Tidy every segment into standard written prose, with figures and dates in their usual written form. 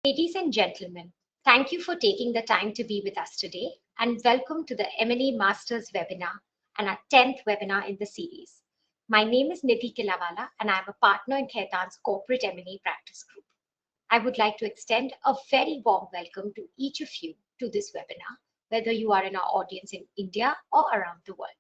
Ladies and gentlemen, thank you for taking the time to be with us today and welcome to the M&A Masters webinar and our 10th webinar in the series. My name is Nidhi Kilawala and I am a partner in Khaitan's corporate M&A practice group. I would like to extend a very warm welcome to each of you to this webinar, whether you are in our audience in India or around the world.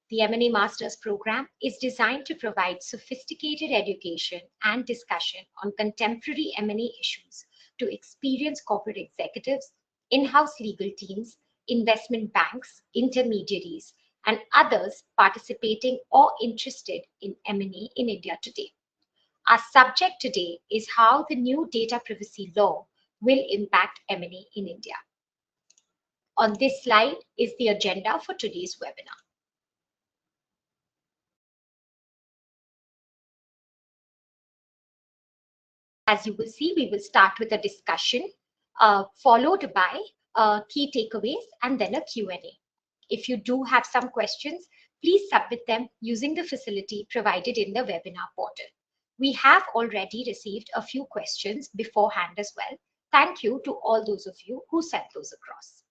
The M&A Masters program is designed to provide sophisticated education and discussion on contemporary M&A issues to experienced corporate executives, in-house legal teams, investment banks, intermediaries, and others participating or interested in M&A in India today. Our subject today is how the new data privacy law will impact M&A in India. On this slide is the agenda for today's webinar. As you will see, we will start with a discussion followed by key takeaways and then a Q&A. If you do have some questions, please submit them using the facility provided in the webinar portal. We have already received a few questions beforehand as well. Thank you to all those of you who sent those across.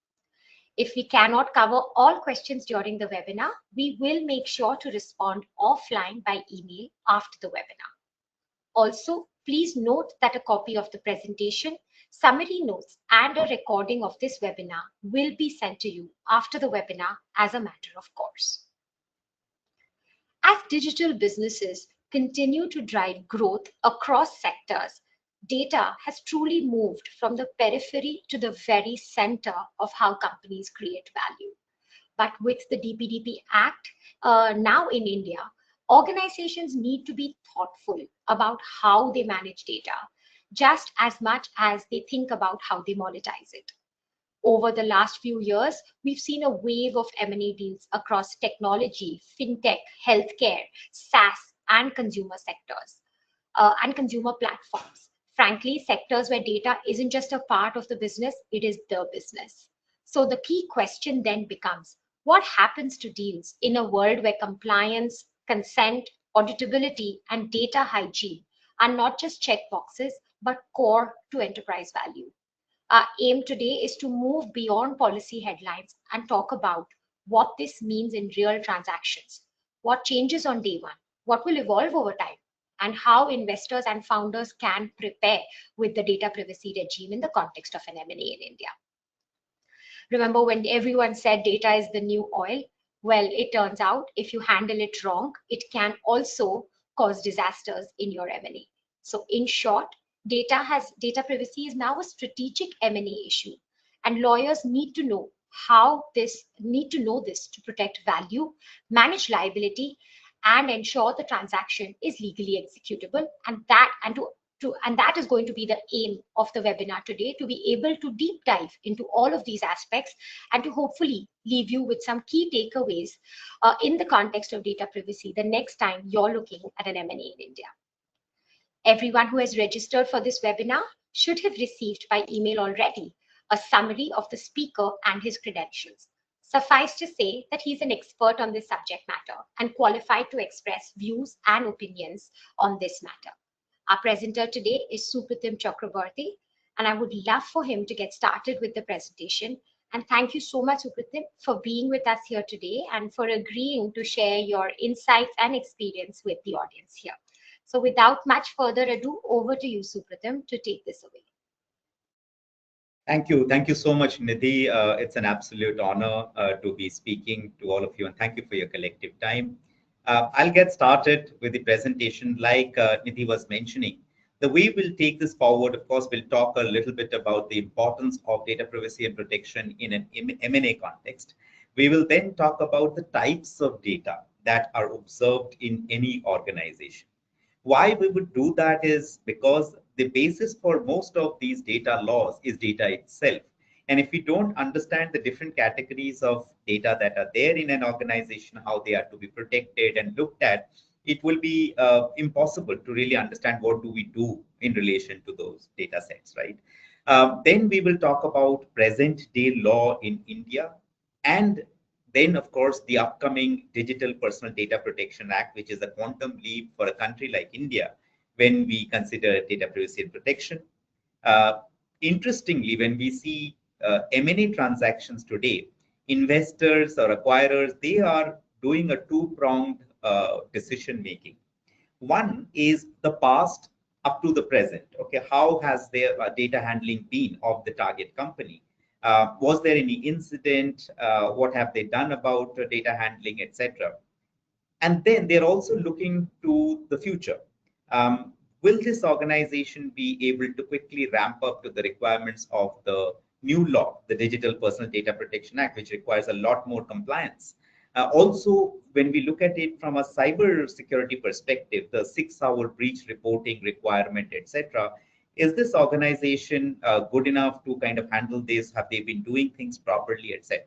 If we cannot cover all questions during the webinar, we will make sure to respond offline by email after the webinar. Also, please note that a copy of the presentation, summary notes, and a recording of this webinar will be sent to you after the webinar as a matter of course. As digital businesses continue to drive growth across sectors, data has truly moved from the periphery to the very center of how companies create value. But with the DPDP Act now in India, organizations need to be thoughtful about how they manage data, just as much as they think about how they monetize it. Over the last few years, we've seen a wave of M&A deals across technology, fintech, healthcare, SaaS, and consumer sectors, and consumer platforms. Frankly, sectors where data isn't just a part of the business, it is the business. So the key question then becomes, what happens to deals in a world where compliance, consent, auditability, and data hygiene are not just checkboxes, but core to enterprise value? Our aim today is to move beyond policy headlines and talk about what this means in real transactions, what changes on day one, what will evolve over time, and how investors and founders can prepare with the data privacy regime in the context of an M&A in India. Remember when everyone said data is the new oil? Well, it turns out if you handle it wrong, it can also cause disasters in your M&A. So in short, data privacy is now a strategic M&A issue, and lawyers need to know this to protect value, manage liability, and ensure the transaction is legally executable, and that is going to be the aim of the webinar today, to be able to deep dive into all of these aspects and to hopefully leave you with some key takeaways in the context of data privacy the next time you're looking at an M&A in India. Everyone who has registered for this webinar should have received by email already a summary of the speaker and his credentials. Suffice to say that he's an expert on this subject matter and qualified to express views and opinions on this matter. Our presenter today is Supratim Chakraborty, and I would love for him to get started with the presentation. And thank you so much, Supratim, for being with us here today and for agreeing to share your insights and experience with the audience here. So without much further ado, over to you, Supratim, to take this away. Thank you. Thank you so much, Nidhi. It's an absolute honor to be speaking to all of you, and thank you for your collective time. I'll get started with the presentation. Like Nidhi was mentioning, the way we'll take this forward, of course, we'll talk a little bit about the importance of data privacy and protection in an M&A context. We will then talk about the types of data that are observed in any organization. Why we would do that is because the basis for most of these data laws is data itself. And if we don't understand the different categories of data that are there in an organization, how they are to be protected and looked at, it will be impossible to really understand what do we do in relation to those data sets, right? Then we will talk about present day law in India, and then, of course, the upcoming Digital Personal Data Protection Act, which is a quantum leap for a country like India when we consider data privacy and protection. Interestingly, when we see M&A transactions today, investors or acquirers, they are doing a two-pronged decision making. One is the past up to the present. Okay, how has their data handling been of the target company? Was there any incident? What have they done about data handling, etc.? And then they're also looking to the future. Will this organization be able to quickly ramp up to the requirements of the new law, the Digital Personal Data Protection Act, which requires a lot more compliance? Also, when we look at it from a cyber security perspective, the 6-hour breach reporting requirement, etc., is this organization good enough to kind of handle this? Have they been doing things properly, etc.?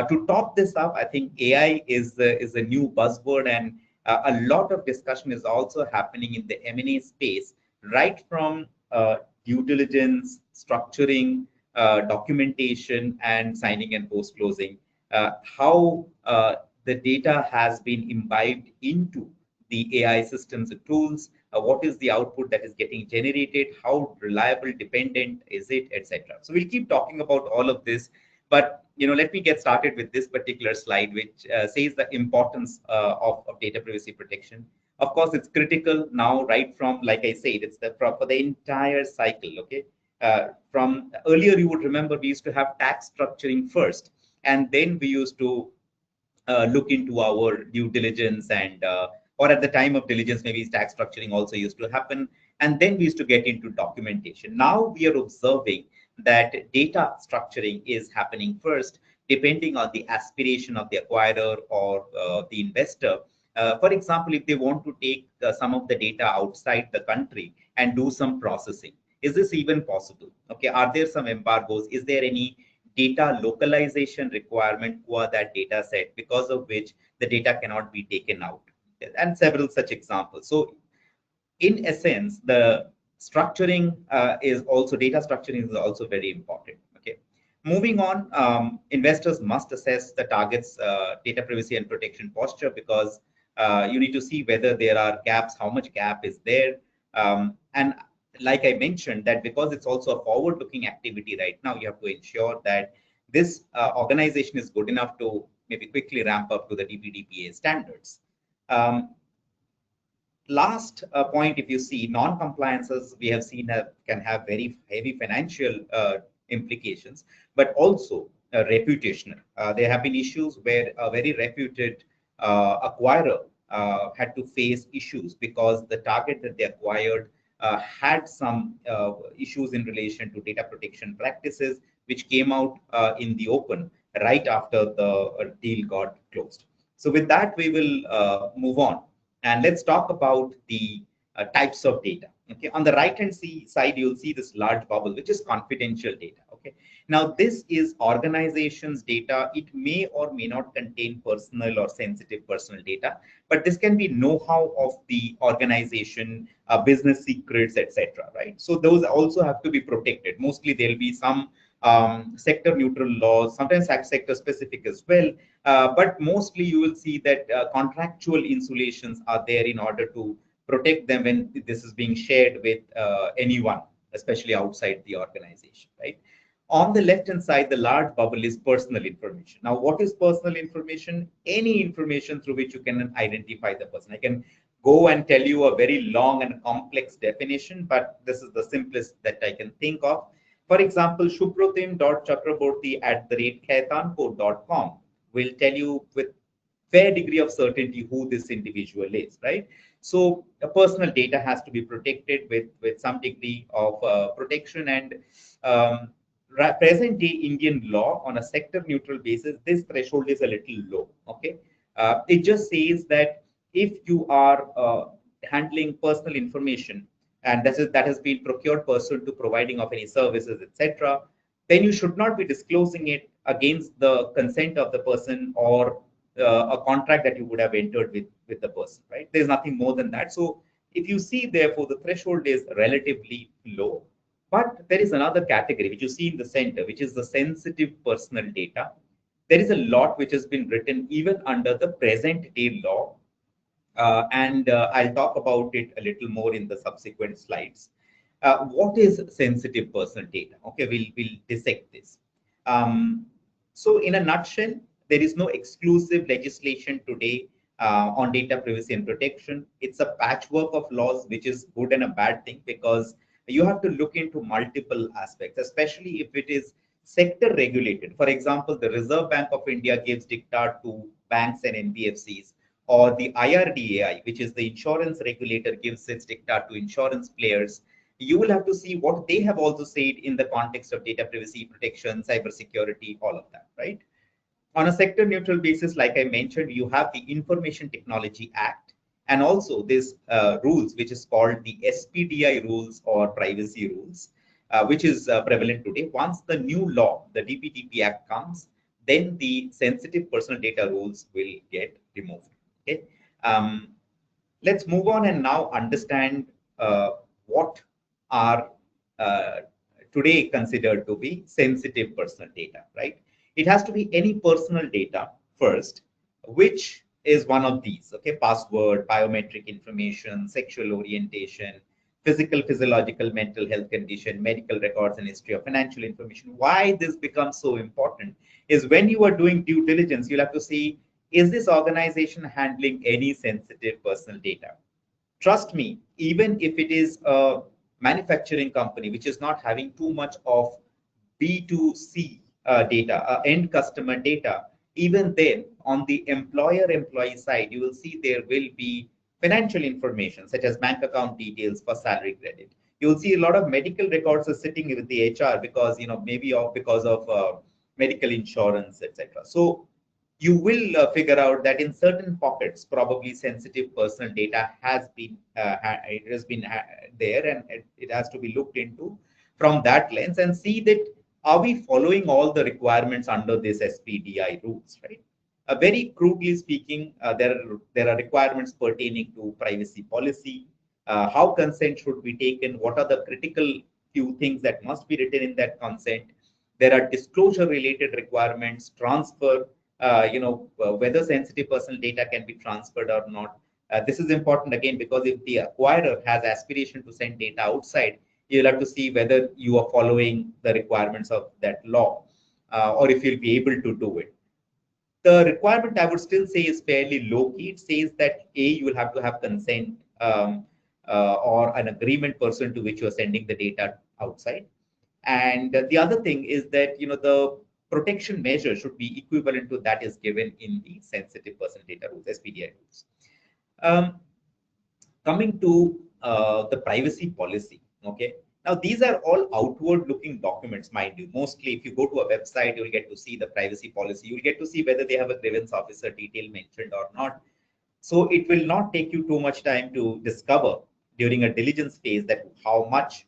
To top this up, I think AI is a new buzzword, and a lot of discussion is also happening in the M&A space, right from due diligence, structuring, documentation, and signing and post closing. How the data has been imbibed into the AI systems and tools. What is the output that is getting generated? How reliable, dependent is it, etc. So we'll keep talking about all of this, but let me get started with this particular slide, which says the importance of data privacy protection. Of course, it's critical now, right from, like I said, it's for the entire cycle. Okay, from earlier, you would remember we used to have tax structuring first, and then we used to look into our due diligence and or at the time of diligence, maybe tax structuring also used to happen. And then we used to get into documentation. Now we are observing that data structuring is happening first, depending on the aspiration of the acquirer or the investor. For example, if they want to take some of the data outside the country and do some processing, is this even possible? Okay, are there some embargoes? Is there any data localization requirement for that data set, because of which the data cannot be taken out? And several such examples. So in essence, the structuring is also, data structuring is also very important. Okay, moving on, investors must assess the target's data privacy and protection posture, because you need to see whether there are gaps, how much gap is there. And like I mentioned, that because it's also a forward-looking activity right now, you have to ensure that this organization is good enough to maybe quickly ramp up to the DPDPA standards. Last point, if you see, non-compliances, we have seen can have very heavy financial implications, but also reputational. There have been issues where a very reputed acquirer had to face issues because the target that they acquired had some issues in relation to data protection practices, which came out in the open right after the deal got closed. So with that, we will move on. And let's talk about the types of data. Okay, on the right-hand side, you'll see this large bubble, which is confidential data. Okay, now this is organizations' data. It may or may not contain personal or sensitive personal data, but this can be know-how of the organization, business secrets, etc. Right? So those also have to be protected. Mostly, there'll be some sector neutral laws, sometimes sector specific as well. But mostly you will see that contractual insulations are there in order to protect them when this is being shared with anyone, especially outside the organization, right? On the left-hand side, the large bubble is personal information. Now, what is personal information? Any information through which you can identify the person. I can go and tell you a very long and complex definition, but this is the simplest that I can think of. For example, supratim.chakraborty@khaitanpur.com will tell you with fair degree of certainty who this individual is, right? So personal data has to be protected with some degree of protection. And present day Indian law on a sector neutral basis, this threshold is a little low. Okay, it just says that if you are handling personal information, and that has been procured pursuant to providing of any services, etc., then you should not be disclosing it against the consent of the person or a contract that you would have entered with the person, right? There's nothing more than that. So if you see, therefore, the threshold is relatively low. But there is another category, which you see in the center, which is the sensitive personal data. There is a lot which has been written even under the present day law. And I'll talk about it a little more in the subsequent slides. What is sensitive personal data? Okay, we'll dissect this. So in a nutshell, there is no exclusive legislation today on data privacy and protection. It's a patchwork of laws, which is good and a bad thing, because you have to look into multiple aspects, especially if it is sector regulated. For example, the Reserve Bank of India gives diktat to banks and NBFCs, or the IRDAI, which is the insurance regulator, gives its diktat to insurance players. You will have to see what they have also said in the context of data privacy, protection, cybersecurity, all of that, right? On a sector neutral basis, like I mentioned, you have the Information Technology Act, and also this rules, which is called the SPDI rules or privacy rules, which is prevalent today. Once the new law, the DPDP Act comes, then the sensitive personal data rules will get removed. Okay. Let's move on and now understand what are today considered to be sensitive personal data, right? It has to be any personal data first, which is one of these, okay? Password, biometric information, sexual orientation, physical, physiological, mental health condition, medical records and history of financial information. Why this becomes so important is when you are doing due diligence, you'll have to see, is this organization handling any sensitive personal data? Trust me, even if it is a manufacturing company which is not having too much of B2C data, end customer data, even then on the employer-employee side, you will see there will be financial information such as bank account details for salary credit. You will see a lot of medical records are sitting with the HR because, maybe because of medical insurance, etc. So you will figure out that in certain pockets, probably sensitive personal data has been there, and it has to be looked into from that lens and see that are we following all the requirements under this SPDI rules, right? Very crudely speaking, there are requirements pertaining to privacy policy, how consent should be taken, what are the critical few things that must be written in that consent. There are disclosure related requirements, transfer, whether sensitive personal data can be transferred or not. This is important again because if the acquirer has aspiration to send data outside, you'll have to see whether you are following the requirements of that law or if you'll be able to do it. The requirement I would still say is fairly low key. It says that you will have to have consent or an agreement pursuant to which you are sending the data outside. And the other thing is that the protection measure should be equivalent to that is given in the sensitive personal data rules, SPDI rules. Coming to the privacy policy, okay. Now, these are all outward-looking documents, mind you. Mostly, if you go to a website, you'll get to see the privacy policy. You'll get to see whether they have a grievance officer detail mentioned or not. So it will not take you too much time to discover during a diligence phase that how much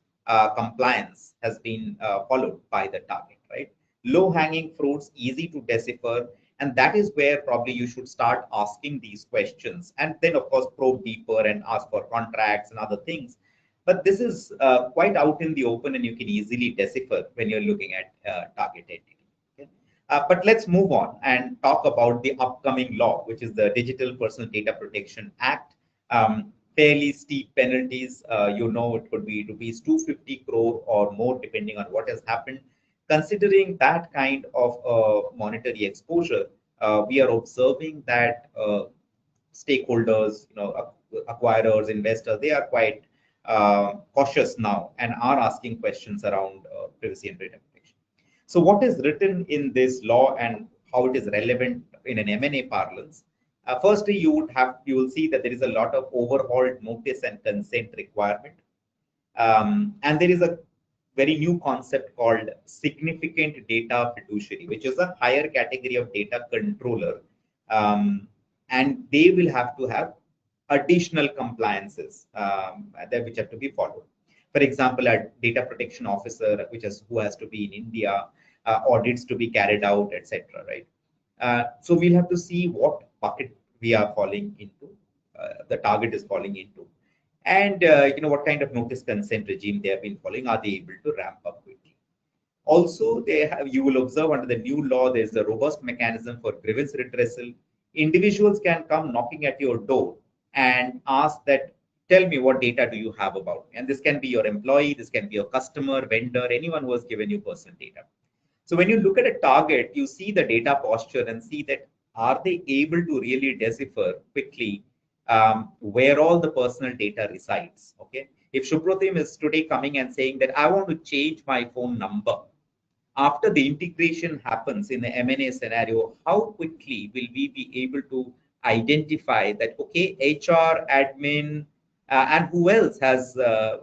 compliance has been followed by the target, right? Low-hanging fruits, easy to decipher, and that is where probably you should start asking these questions. And then, of course, probe deeper and ask for contracts and other things. But this is quite out in the open and you can easily decipher when you're looking at target entity. Okay? But let's move on and talk about the upcoming law, which is the Digital Personal Data Protection Act. Fairly steep penalties, it could be rupees 250 crore or more, depending on what has happened. Considering that kind of monetary exposure, we are observing that stakeholders, acquirers, investors, they are quite cautious now and are asking questions around privacy and data protection. So what is written in this law and how it is relevant in an M&A parlance? Firstly, you will see that there is a lot of overhauled notice and consent requirement. And there is a very new concept called significant data fiduciary, which is a higher category of data controller. And they will have to have additional compliances which have to be followed. For example, a data protection officer, who has to be in India, audits to be carried out, etc. Right? So we'll have to see what bucket we are falling into, the target is falling into, and what kind of notice consent regime they have been following. Are they able to ramp up quickly? Also, you will observe under the new law, there's a robust mechanism for grievance redressal. Individuals can come knocking at your door and ask that tell me what data do you have about me? And this can be your employee, this can be your customer, vendor, anyone who has given you personal data. So when you look at a target, you see the data posture and see that are they able to really decipher quickly where all the personal data resides. Okay, if Supratim is today coming and saying that I want to change my phone number, after the integration happens in the M&A scenario, how quickly will we be able to identify that, okay, HR, admin, and who else has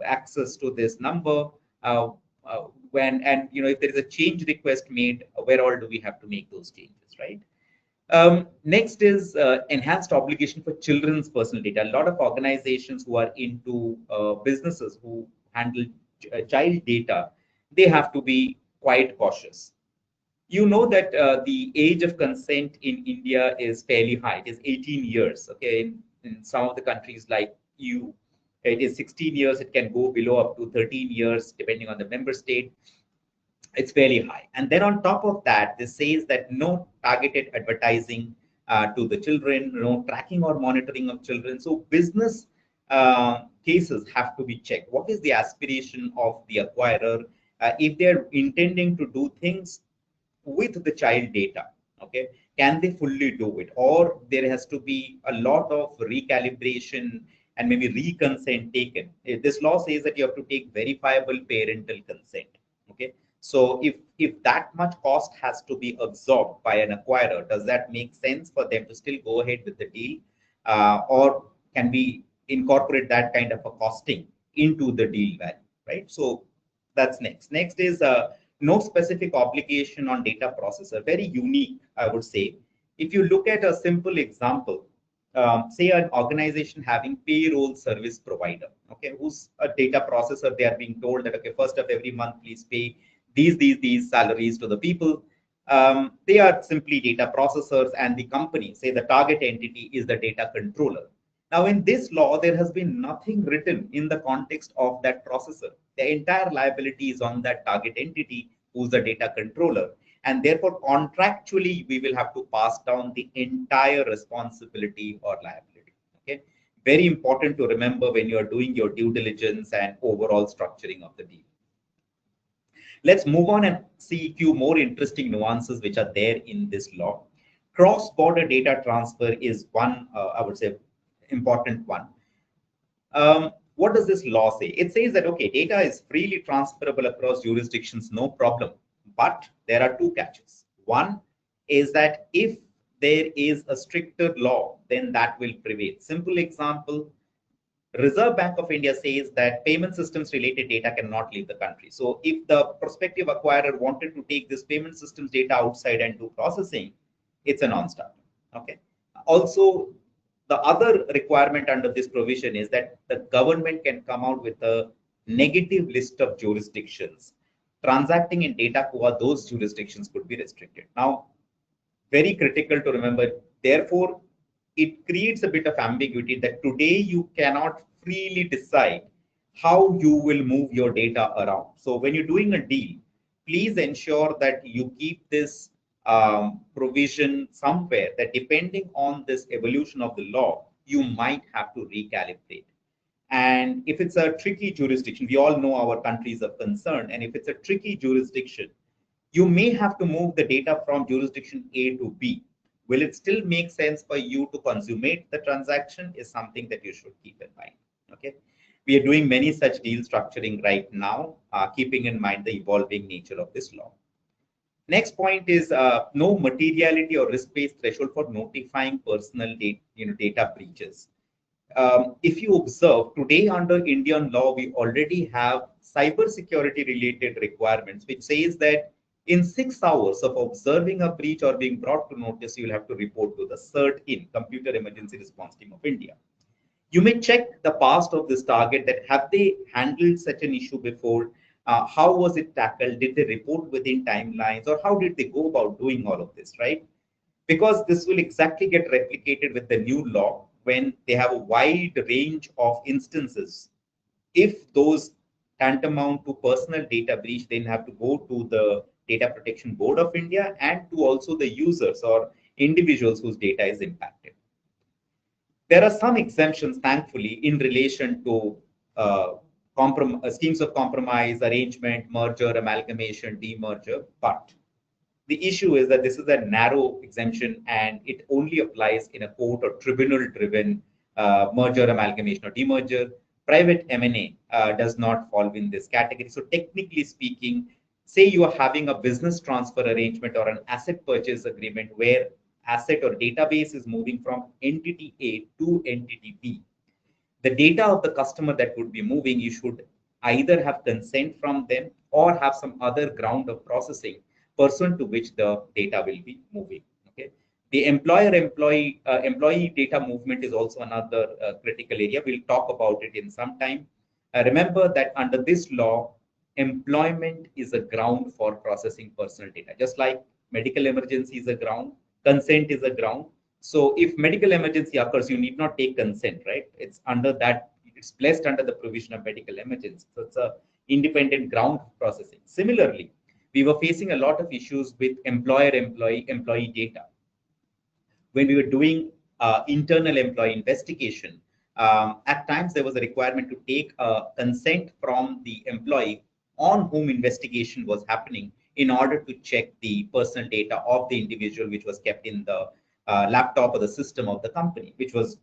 access to this number? Uh, when and if there is a change request made, where all do we have to make those changes, right? Next is enhanced obligation for children's personal data. A lot of organizations who are into businesses who handle child data, they have to be quite cautious. You know that the age of consent in India is fairly high. It is 18 years. Okay, in some of the countries like EU, it is 16 years. It can go below up to 13 years, depending on the member state. It's very high. And then on top of that, this says that no targeted advertising to the children, no tracking or monitoring of children. So business cases have to be checked. What is the aspiration of the acquirer if they're intending to do things with the child data? Okay, can they fully do it, or there has to be a lot of recalibration and maybe reconsent taken? This law says that you have to take verifiable parental consent. Okay, so if that much cost has to be absorbed by an acquirer, does that make sense for them to still go ahead with the deal, or can we incorporate that kind of a costing into the deal value, right? So that's next. Next is no specific obligation on data processor. Very unique, I would say. If you look at a simple example, say an organization having payroll service provider, okay, who's a data processor, they are being told that, okay, first of every month, please pay these salaries to the people. They are simply data processors, and the company, say the target entity, is the data controller. Now, in this law, there has been nothing written in the context of that processor. The entire liability is on that target entity, who's the data controller. And therefore, contractually, we will have to pass down the entire responsibility or liability. Okay, very important to remember when you are doing your due diligence and overall structuring of the deal. Let's move on and see a few more interesting nuances which are there in this law. Cross-border data transfer is one, I would say, important one. What does this law say? It says that, okay, data is freely transferable across jurisdictions, no problem. But there are two catches. One is that if there is a stricter law, then that will prevail. Simple example, Reserve Bank of India says that payment systems related data cannot leave the country. So if the prospective acquirer wanted to take this payment systems data outside and do processing, it's a non-starter. Okay. Also, the other requirement under this provision is that the government can come out with a negative list of jurisdictions. Transacting in data for those jurisdictions could be restricted. Now, very critical to remember, therefore, it creates a bit of ambiguity that today you cannot freely decide how you will move your data around. So when you're doing a deal, please ensure that you keep this provision somewhere that depending on this evolution of the law, you might have to recalibrate. And if it's a tricky jurisdiction, we all know our countries of concern, and if it's a tricky jurisdiction, you may have to move the data from jurisdiction A to B. Will it still make sense for you to consummate the transaction is something that you should keep in mind. Okay, we are doing many such deal structuring right now, keeping in mind the evolving nature of this law. Next point is no materiality or risk-based threshold for notifying personal data breaches. If you observe today under Indian law, we already have cyber security related requirements, which says that in 6 hours of observing a breach or being brought to notice, you will have to report to the CERT-in, Computer Emergency Response Team of India. You may check the past of this target that have they handled such an issue before? How was it tackled? Did they report within timelines, or how did they go about doing all of this, right? Because this will exactly get replicated with the new law when they have a wide range of instances. If those tantamount to personal data breach, then have to go to the Data Protection Board of India and to also the users or individuals whose data is impacted. There are some exemptions, thankfully, in relation to schemes of compromise, arrangement, merger, amalgamation, demerger. But the issue is that this is a narrow exemption and it only applies in a court or tribunal-driven merger, amalgamation, or demerger. Private M&A does not fall in this category. So technically speaking, say you are having a business transfer arrangement or an asset purchase agreement where asset or database is moving from entity A to entity B. The data of the customer that would be moving, you should either have consent from them or have some other ground of processing pursuant to which the data will be moving. Okay. The employee data movement is also another critical area. We'll talk about it in some time. Remember that under this law, employment is a ground for processing personal data. Just like medical emergency is a ground, consent is a ground. So if medical emergency occurs, you need not take consent, right? It's under that, it's placed under the provision of medical emergency. So it's a independent ground processing. Similarly, we were facing a lot of issues with employee data. When we were doing internal employee investigation, at times there was a requirement to take consent from the employee on whom investigation was happening in order to check the personal data of the individual which was kept in the laptop or the system of the company, which was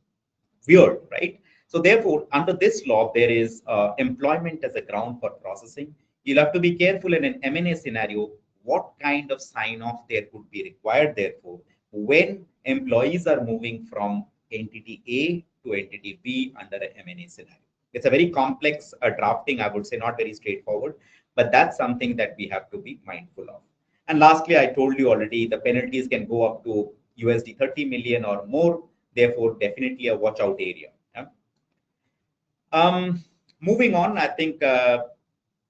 weird, right? So therefore, under this law, there is employment as a ground for processing. You'll have to be careful in an M&A scenario, what kind of sign-off there could be required, therefore, when employees are moving from entity A to entity B under an M&A scenario. It's a very complex drafting, I would say, not very straightforward, but that's something that we have to be mindful of. And lastly, I told you already, the penalties can go up to USD 30 million or more, therefore definitely a watch out area. Moving on, I think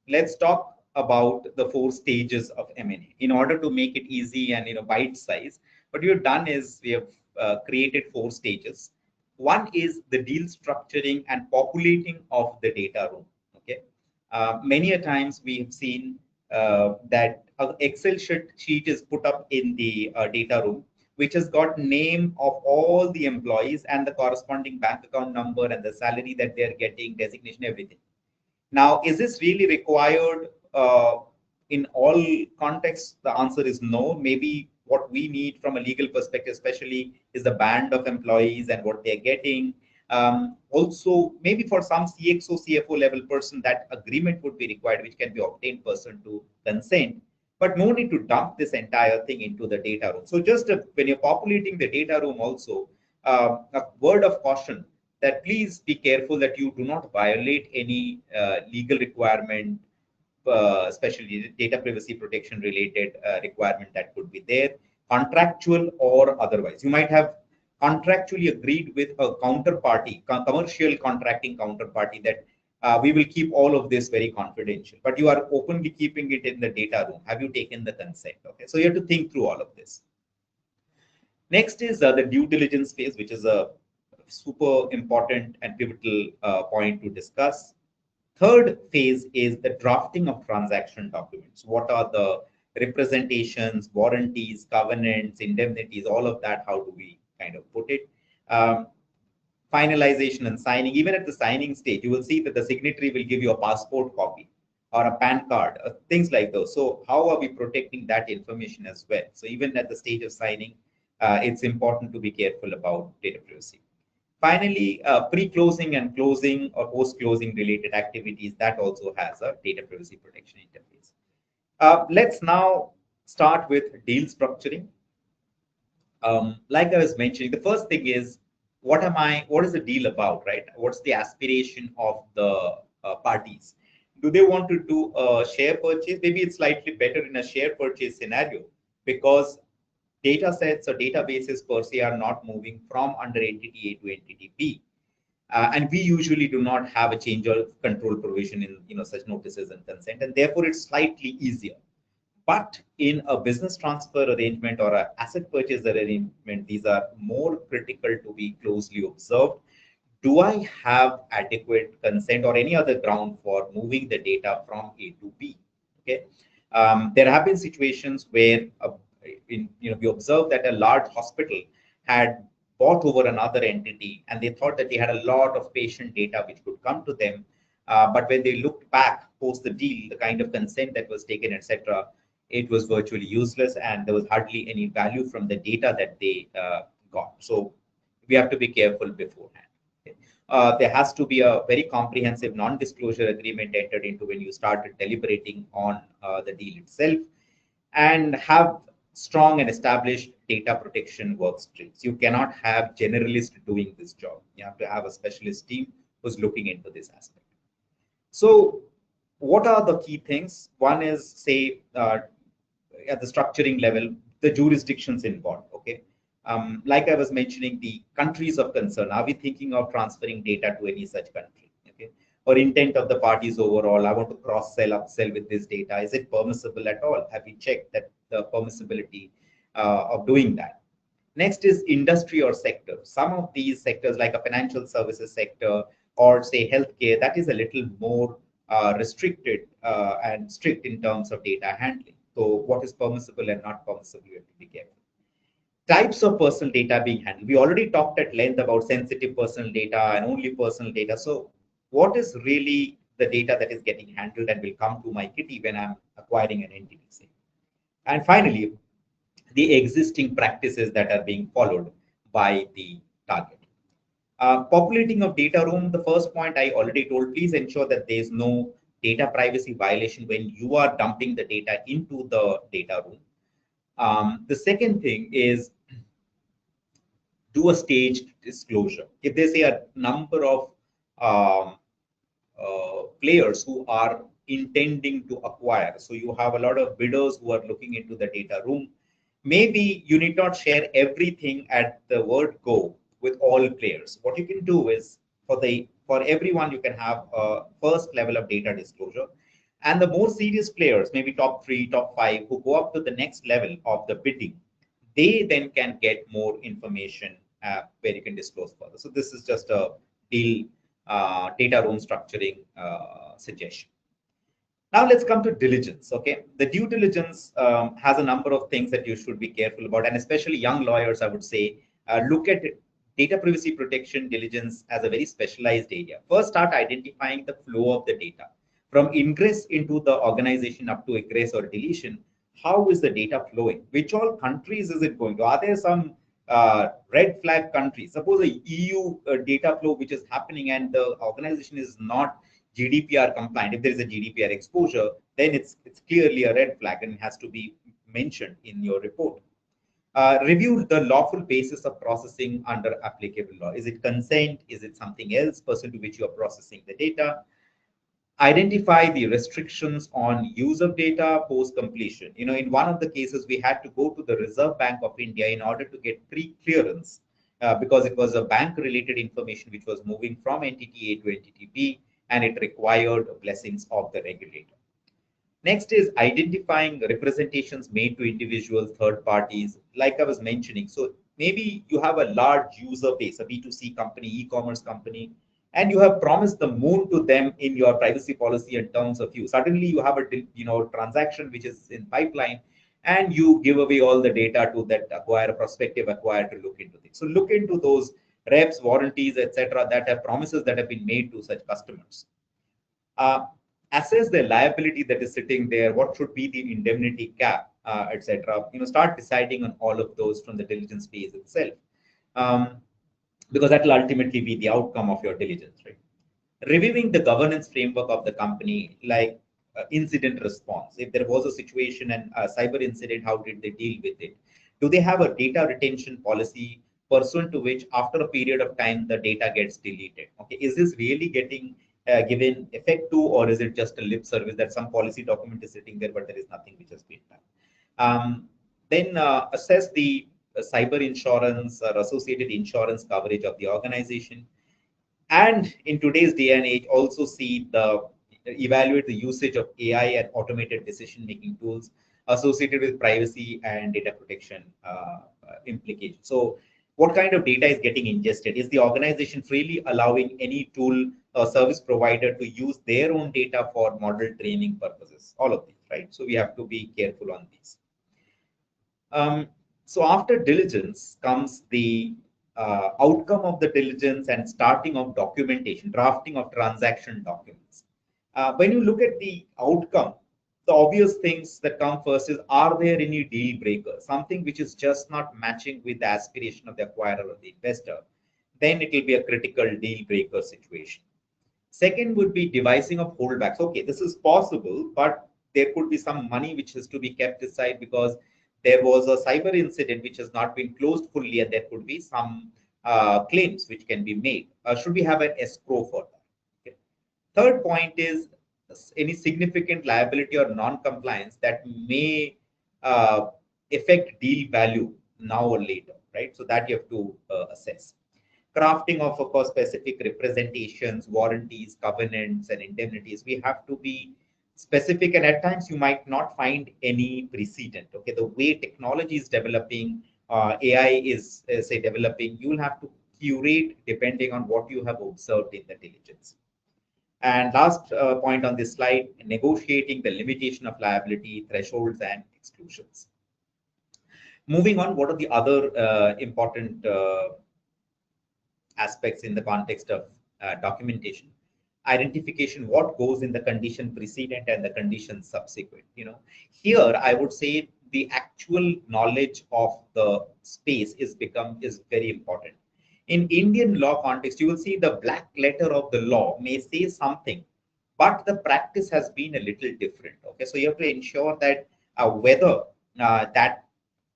let's talk about the 4 stages of M&A. In order to make it easy and bite size, what we have done is we have created 4 stages. One is the deal structuring and populating of the data room. Okay, many a times we have seen that an Excel sheet is put up in the data room, which has got name of all the employees and the corresponding bank account number and the salary that they're getting, designation, everything. Now, is this really required in all contexts? The answer is no. Maybe what we need from a legal perspective, especially, is the band of employees and what they're getting. Also, maybe for some CXO, CFO level person, that agreement would be required, which can be obtained pursuant to consent. But no need to dump this entire thing into the data room. So just when you're populating the data room also, a word of caution that please be careful that you do not violate any legal requirement, especially data privacy protection related requirement that could be there, contractual or otherwise. You might have contractually agreed with a counterparty, commercial contracting counterparty, that we will keep all of this very confidential, but you are openly keeping it in the data room. Have you taken the consent? Okay, so you have to think through all of this. Next is the due diligence phase, which is a super important and pivotal point to discuss. Third phase is the drafting of transaction documents. What are the representations, warranties, covenants, indemnities, all of that? How do we kind of put it? Finalization and signing. Even at the signing stage, you will see that the signatory will give you a passport copy or a PAN card, things like those. So how are we protecting that information as well? So even at the stage of signing, it's important to be careful about data privacy. Finally, pre-closing and closing or post-closing related activities, that also has a data privacy protection interface. Let's now start with deal structuring. Like I was mentioning, the first thing is, what is the deal about, right? What's the aspiration of the parties? Do they want to do a share purchase? Maybe it's slightly better in a share purchase scenario because data sets or databases per se are not moving from under entity A to entity B. And we usually do not have a change of control provision in such notices and consent, and therefore it's slightly easier. But in a business transfer arrangement or an asset purchase arrangement, these are more critical to be closely observed. Do I have adequate consent or any other ground for moving the data from A to B? Okay, there have been situations where we observed that a large hospital had bought over another entity, and they thought that they had a lot of patient data which could come to them. But when they looked back post the deal, the kind of consent that was taken, etc., it was virtually useless, and there was hardly any value from the data that they got. So we have to be careful beforehand. There has to be a very comprehensive non-disclosure agreement entered into when you started deliberating on the deal itself, and have strong and established data protection work streams. You cannot have generalists doing this job. You have to have a specialist team who's looking into this aspect. So what are the key things? One is, say, at the structuring level, the jurisdictions involved. Okay. Like I was mentioning, the countries of concern. Are we thinking of transferring data to any such country? Okay. Or intent of the parties overall. I want to cross-sell, upsell with this data. Is it permissible at all? Have we checked that the permissibility of doing that? Next is industry or sector. Some of these sectors, like a financial services sector or say healthcare, that is a little more restricted and strict in terms of data handling. So what is permissible and not permissible, you have to be careful. Types of personal data being handled. We already talked at length about sensitive personal data and only personal data. So what is really the data that is getting handled and will come to my kitty when I'm acquiring an entity? And finally, the existing practices that are being followed by the target. Populating of data room, the first point I already told, please ensure that there is no data privacy violation when you are dumping the data into the data room. The second thing is do a staged disclosure. If they say a number of players who are intending to acquire, so you have a lot of bidders who are looking into the data room, maybe you need not share everything at the word go with all players. What you can do is for everyone, you can have a first level of data disclosure. And the more serious players, maybe top 3, top 5, who go up to the next level of the bidding, they then can get more information where you can disclose further. So this is just a deal data room structuring suggestion. Now let's come to diligence. Okay, the due diligence has a number of things that you should be careful about, and especially young lawyers, I would say, look at data privacy protection diligence as a very specialized area. First, start identifying the flow of the data from ingress into the organization up to egress or deletion. How is the data flowing? Which all countries is it going to? Are there some red flag countries? Suppose a EU data flow which is happening and the organization is not GDPR compliant. If there is a GDPR exposure, then it's clearly a red flag and it has to be mentioned in your report. Review the lawful basis of processing under applicable law. Is it consent? Is it something else pursuant to which you are processing the data? Identify the restrictions on use of data post completion. In one of the cases, we had to go to the Reserve Bank of India in order to get pre-clearance because it was a bank-related information which was moving from entity A to entity B, and it required blessings of the regulator. Next is identifying representations made to individuals, third parties, like I was mentioning. So maybe you have a large user base, a B2C company, e-commerce company, and you have promised the moon to them in your privacy policy and terms of use. Suddenly you have a transaction which is in pipeline, and you give away all the data to that prospective acquirer to look into things. So look into those reps, warranties, etc., that are promises that have been made to such customers. Assess the liability that is sitting there. What should be the indemnity cap, etc. Start deciding on all of those from the diligence phase itself. Because that will ultimately be the outcome of your diligence, right? Reviewing the governance framework of the company, like incident response. If there was a situation and a cyber incident, how did they deal with it? Do they have a data retention policy pursuant to which after a period of time, the data gets deleted? Okay, is this really getting given effect to, or is it just a lip service that some policy document is sitting there, but there is nothing which has been done? Then assess the cyber insurance or associated insurance coverage of the organization. And in today's day and age, also evaluate the usage of AI and automated decision-making tools associated with privacy and data protection implications. So what kind of data is getting ingested? Is the organization freely allowing any tool or service provider to use their own data for model training purposes? All of these, right? So we have to be careful on these. So after diligence comes the outcome of the diligence and starting of documentation, drafting of transaction documents. When you look at the outcome, the obvious things that come first is, are there any deal breakers, something which is just not matching with the aspiration of the acquirer or the investor? Then it will be a critical deal breaker situation. Second would be devising of holdbacks. Okay, this is possible, but there could be some money which has to be kept aside because there was a cyber incident which has not been closed fully, and there could be some claims which can be made. Should we have an escrow for that? Okay. Third point is any significant liability or non-compliance that may affect deal value now or later, right? So that you have to assess. Crafting of course, specific representations, warranties, covenants, and indemnities. We have to be specific, and at times you might not find any precedent. Okay, the way technology is developing, AI is say developing, you will have to curate depending on what you have observed in the diligence. And last point on this slide, negotiating the limitation of liability, thresholds, and exclusions. Moving on, what are the other important aspects in the context of documentation? Identification, what goes in the condition precedent and the condition subsequent. Here I would say the actual knowledge of the space is very important. In Indian law context, you will see the black letter of the law may say something, but the practice has been a little different. Okay, so you have to ensure that whether that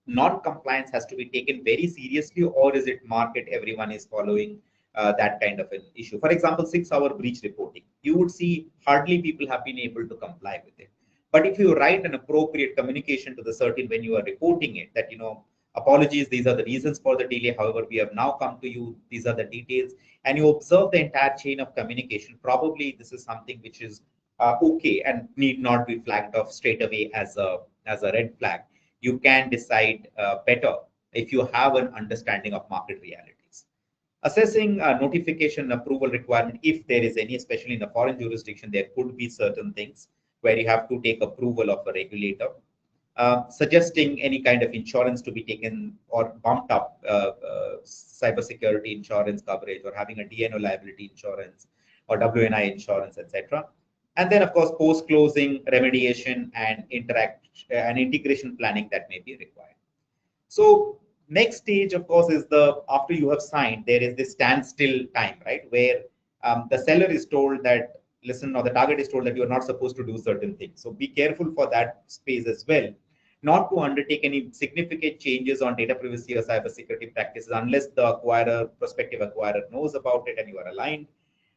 non-compliance has to be taken very seriously, or is it market everyone is following that kind of an issue. For example, 6-hour breach reporting, you would see hardly people have been able to comply with it. But if you write an appropriate communication to the certain when you are reporting it, that apologies, these are the reasons for the delay, however we have now come to you, these are the details, and you observe the entire chain of communication, probably this is something which is okay and need not be flagged off straight away as a red flag. You can decide better if you have an understanding of market realities. Assessing notification approval requirement, if there is any, especially in a foreign jurisdiction, there could be certain things where you have to take approval of a regulator. Suggesting any kind of insurance to be taken or bumped up cybersecurity insurance coverage, or having a DNO liability insurance or WNI insurance, etc. And then, of course, post-closing remediation and integration planning that may be required. So next stage, of course, is after you have signed, there is this standstill time, right? Where the seller is told that, listen, or the target is told that you are not supposed to do certain things. So be careful for that space as well, not to undertake any significant changes on data privacy or cybersecurity practices unless the prospective acquirer knows about it and you are aligned.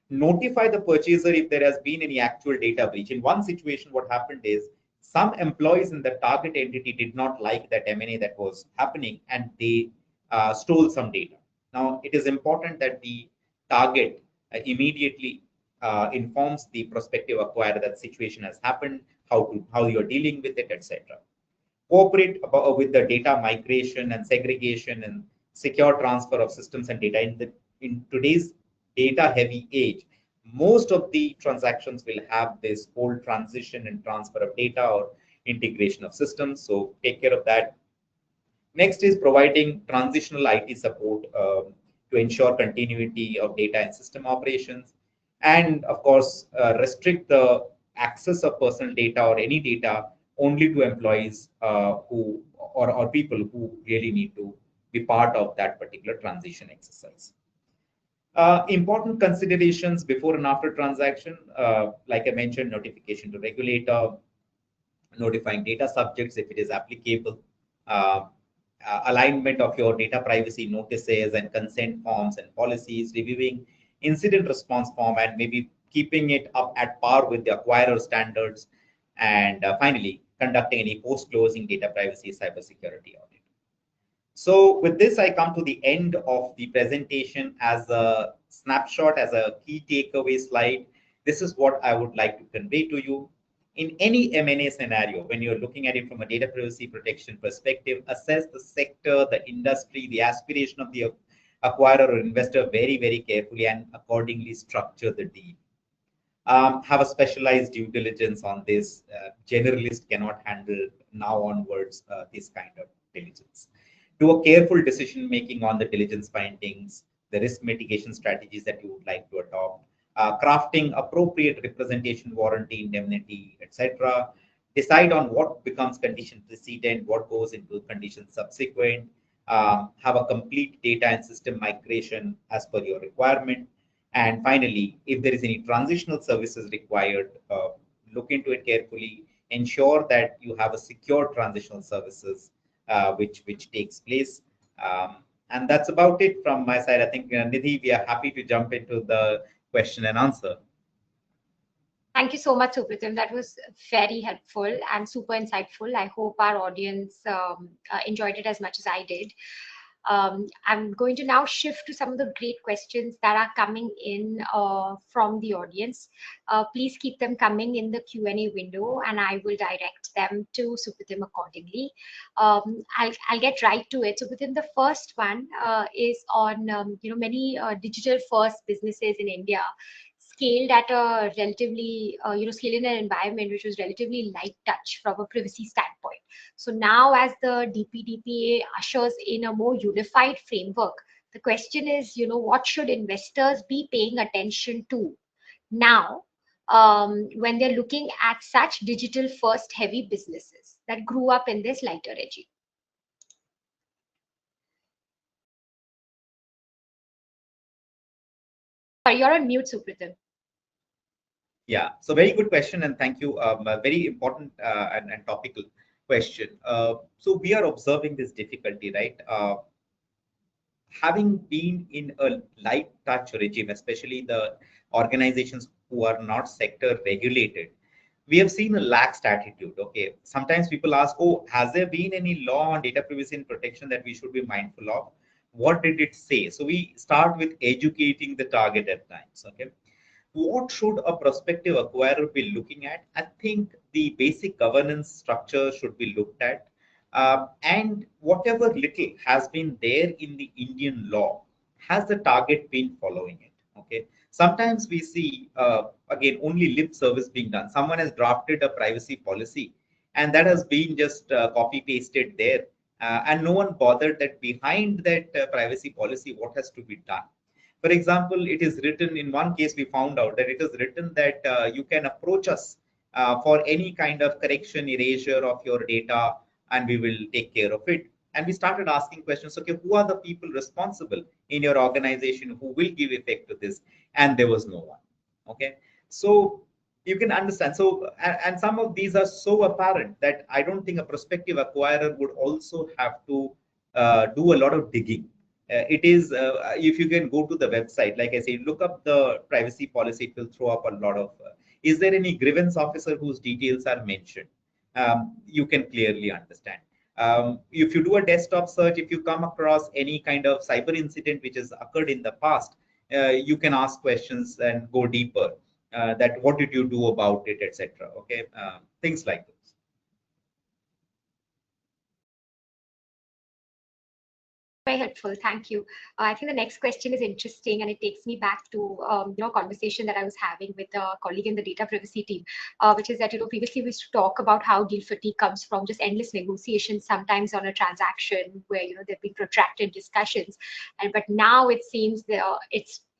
Notify the purchaser if there has been any actual data breach. In one situation, what happened is some employees in the target entity did not like that M&A that was happening, and they stole some data. Now, it is important that the target immediately informs the prospective acquirer that situation has happened, how you're dealing with it, etc. Cooperate with the data migration and segregation and secure transfer of systems and data. In today's data-heavy age, most of the transactions will have this whole transition and transfer of data or integration of systems. So take care of that. Next is providing transitional IT support to ensure continuity of data and system operations. And of course, restrict the access of personal data or any data only to employees or people who really need to be part of that particular transition exercise. Important considerations before and after transaction, like I mentioned, notification to regulator, notifying data subjects if it is applicable, alignment of your data privacy notices and consent forms and policies, reviewing incident response form and maybe keeping it up at par with the acquirer standards, and finally, conducting any post-closing data privacy cybersecurity audit. So with this, I come to the end of the presentation as a snapshot, as a key takeaway slide. This is what I would like to convey to you. In any M&A scenario, when you're looking at it from a data privacy protection perspective, assess the sector, the industry, the aspiration of the acquirer or investor very, very carefully and accordingly structure the deal. Have a specialized due diligence on this. Generalist cannot handle now onwards this kind of diligence. do a careful decision making on the diligence findings, the risk mitigation strategies that you would like to adopt, crafting appropriate representation, warranty, indemnity, etc. Decide on what becomes condition precedent, what goes into condition subsequent, have a complete data and system migration as per your requirement. And finally, if there is any transitional services required, look into it carefully, ensure that you have a secure transitional services which takes place. And that's about it from my side. I think, Nidhi, we are happy to jump into the question and answer. Thank you so much, Supratim. That was very helpful and super insightful. I hope our audience enjoyed it as much as I did. I'm going to now shift to some of the great questions that are coming in from the audience. Please keep them coming in the Q&A window, and I will direct them to Supratim accordingly. I'll get right to it. Supratim, the first one is on many digital first businesses in India scaled at a relatively, scaled in an environment which was relatively light touch from a privacy standpoint. So now as the DPDPA ushers in a more unified framework, the question is, what should investors be paying attention to now when they're looking at such digital first heavy businesses that grew up in this lighter regime? Sorry, you're on mute, Supratim. Yeah, so very good question, and thank you. A very important and topical question. So we are observing this difficulty, right? Having been in a light touch regime, especially the organizations who are not sector regulated, we have seen a lax attitude. Okay, sometimes people ask, oh, has there been any law on data privacy and protection that we should be mindful of? What did it say? So we start with educating the target at times. Okay, what should a prospective acquirer be looking at? I think the basic governance structure should be looked at. And whatever little has been there in the Indian law, has the target been following it? Okay. Sometimes we see, again, only lip service being done. Someone has drafted a privacy policy and that has been just copy pasted there. And no one bothered that behind that privacy policy, what has to be done. For example, it is written in one case, we found out that it is written that you can approach us for any kind of correction, erasure of your data, and we will take care of it. And we started asking questions, okay, who are the people responsible in your organization who will give effect to this? And there was no one. Okay. So you can understand. So, and some of these are so apparent that I don't think a prospective acquirer would also have to do a lot of digging. It is, if you can go to the website, like I say, look up the privacy policy, it will throw up a lot of, is there any grievance officer whose details are mentioned? You can clearly understand. If you do a desktop search, if you come across any kind of cyber incident which has occurred in the past, you can ask questions and go deeper. That what did you do about it, etc. Okay, things like that. Very helpful. Thank you. I think the next question is interesting, and it takes me back to conversation that I was having with a colleague in the data privacy team, which is that previously we used to talk about how deal fatigue comes from just endless negotiations, sometimes on a transaction where there've been protracted discussions, and but now it seems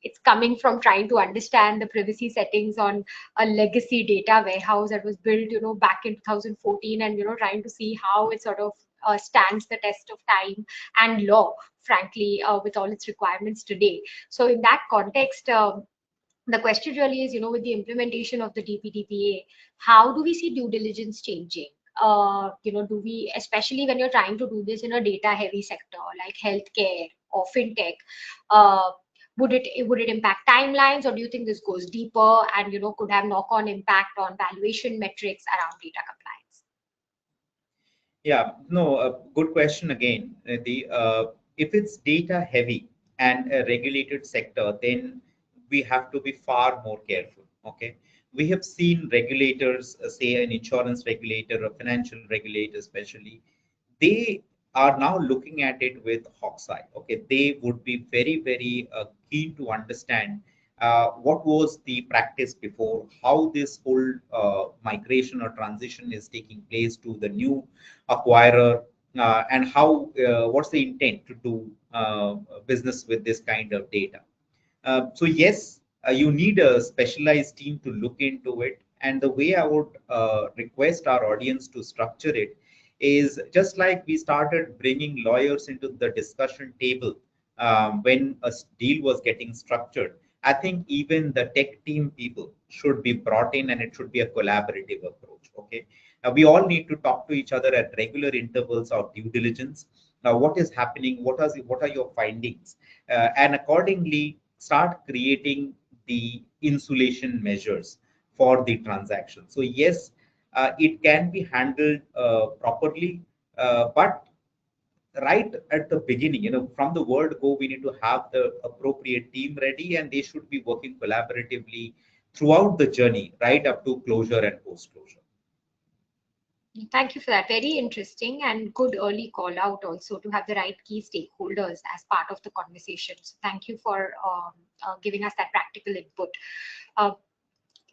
it's coming from trying to understand the privacy settings on a legacy data warehouse that was built back in 2014, and trying to see how it sort of stands the test of time and law, frankly, with all its requirements today. So in that context, the question really is, with the implementation of the DPDPA, how do we see due diligence changing? Do we, especially when you're trying to do this in a data heavy sector like healthcare or fintech, would it impact timelines, or do you think this goes deeper and could have knock-on impact on valuation metrics around data compliance? Yeah, no, good question again. If it's data heavy and a regulated sector, then we have to be far more careful. Okay, we have seen regulators, say an insurance regulator, a financial regulator, especially, they are now looking at it with hawk's eye. Okay, they would be very, very keen to understand what was the practice before, how this whole migration or transition is taking place to the new acquirer, and how what's the intent to do business with this kind of data. So yes, you need a specialized team to look into it. And the way I would request our audience to structure it is just like we started bringing lawyers into the discussion table when a deal was getting structured. I think even the tech team people should be brought in, and it should be a collaborative approach. Okay, we all need to talk to each other at regular intervals of due diligence. What is happening? What are your findings? And accordingly start creating the insulation measures for the transaction. So yes, it can be handled properly, but right at the beginning, from the word go, we need to have the appropriate team ready, and they should be working collaboratively throughout the journey, right up to closure and post closure. Thank you for that. Very interesting and good early call out also to have the right key stakeholders as part of the conversation. So thank you for giving us that practical input.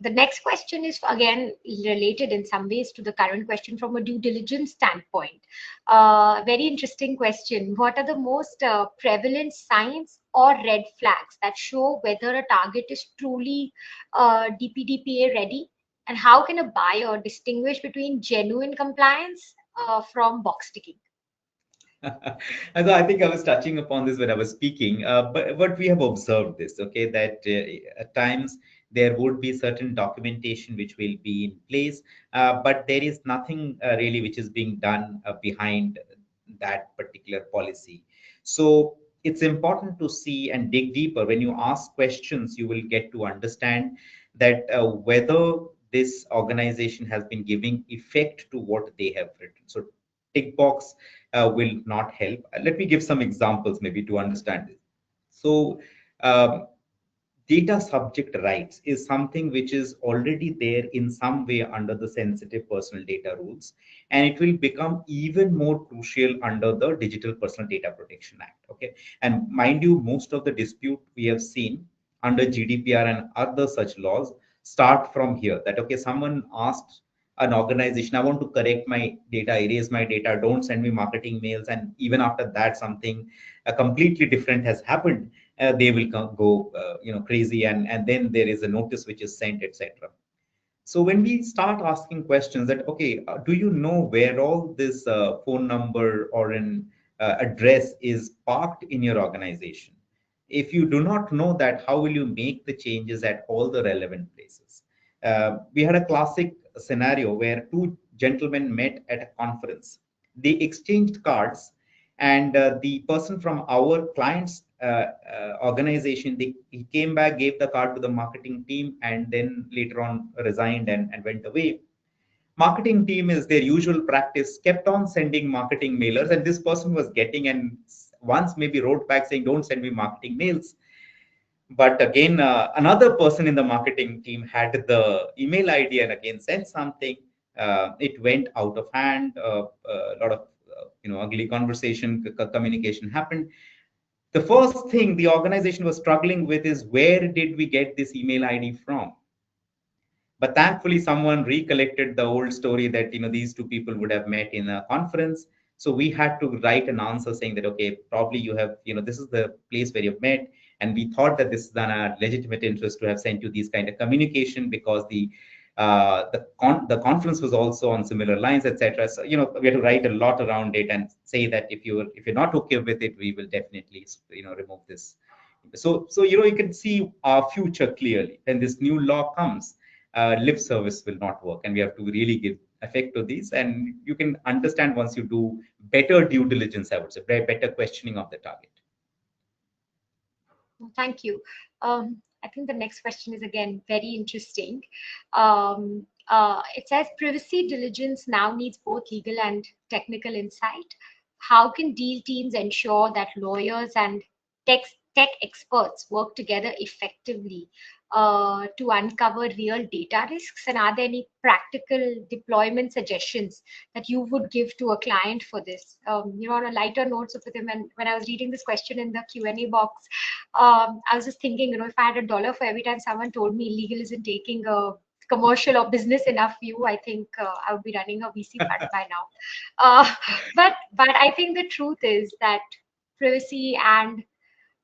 The next question is again related in some ways to the current question from a due diligence standpoint. Very interesting question. What are the most prevalent signs or red flags that show whether a target is truly DPDPA ready? And how can a buyer distinguish between genuine compliance from box ticking? And so I think I was touching upon this when I was speaking, but we have observed this, okay, that at times there would be certain documentation which will be in place, but there is nothing really which is being done behind that particular policy. So it's important to see and dig deeper. When you ask questions, you will get to understand that whether this organization has been giving effect to what they have written. So tick box will not help. Let me give some examples maybe to understand this. So, um, data subject rights is something which is already there in some way under the sensitive personal data rules, and it will become even more crucial under the Digital Personal Data Protection Act. Okay, and mind you, most of the dispute we have seen under GDPR and other such laws start from here. That okay, someone asked an organization, I want to correct my data, erase my data, don't send me marketing mails, and even after that, something completely different has happened. They will go crazy, and then there is a notice which is sent, etc. So when we start asking questions that okay, do you know where all this phone number or an address is parked in your organization? If you do not know that, how will you make the changes at all the relevant places? We had a classic scenario where two gentlemen met at a conference. They exchanged cards, and the person from our client's organization, he came back, gave the card to the marketing team, and then later on resigned and went away. Marketing team, is their usual practice, kept on sending marketing mailers, and this person was getting, and once maybe wrote back saying don't send me marketing mails. But again, another person in the marketing team had the email ID and again sent something. It went out of hand. A lot of ugly conversation, communication happened. The first thing the organization was struggling with is, where did we get this email ID from? But thankfully, someone recollected the old story that these two people would have met in a conference. So we had to write an answer saying that okay, probably you have this is the place where you've met, and we thought that this is in our legitimate interest to have sent you these kind of communication because the conference was also on similar lines, etc. So we had to write a lot around it and say that if you're not okay with it, we will definitely remove this. So you can see our future clearly. When this new law comes, lip service will not work, and we have to really give effect to these. And you can understand once you do better due diligence, I would say, better questioning of the target. Thank you. I think the next question is again very interesting. It says privacy diligence now needs both legal and technical insight. How can deal teams ensure that lawyers and tech, tech experts work together effectively to uncover real data risks? And are there any practical deployment suggestions that you would give to a client for this? On a lighter note, so for them, when I was reading this question in the Q&A box, I was just thinking, if I had $1 for every time someone told me legal isn't taking a commercial or business enough view, I think I would be running a VC fund by now. But I think the truth is that privacy and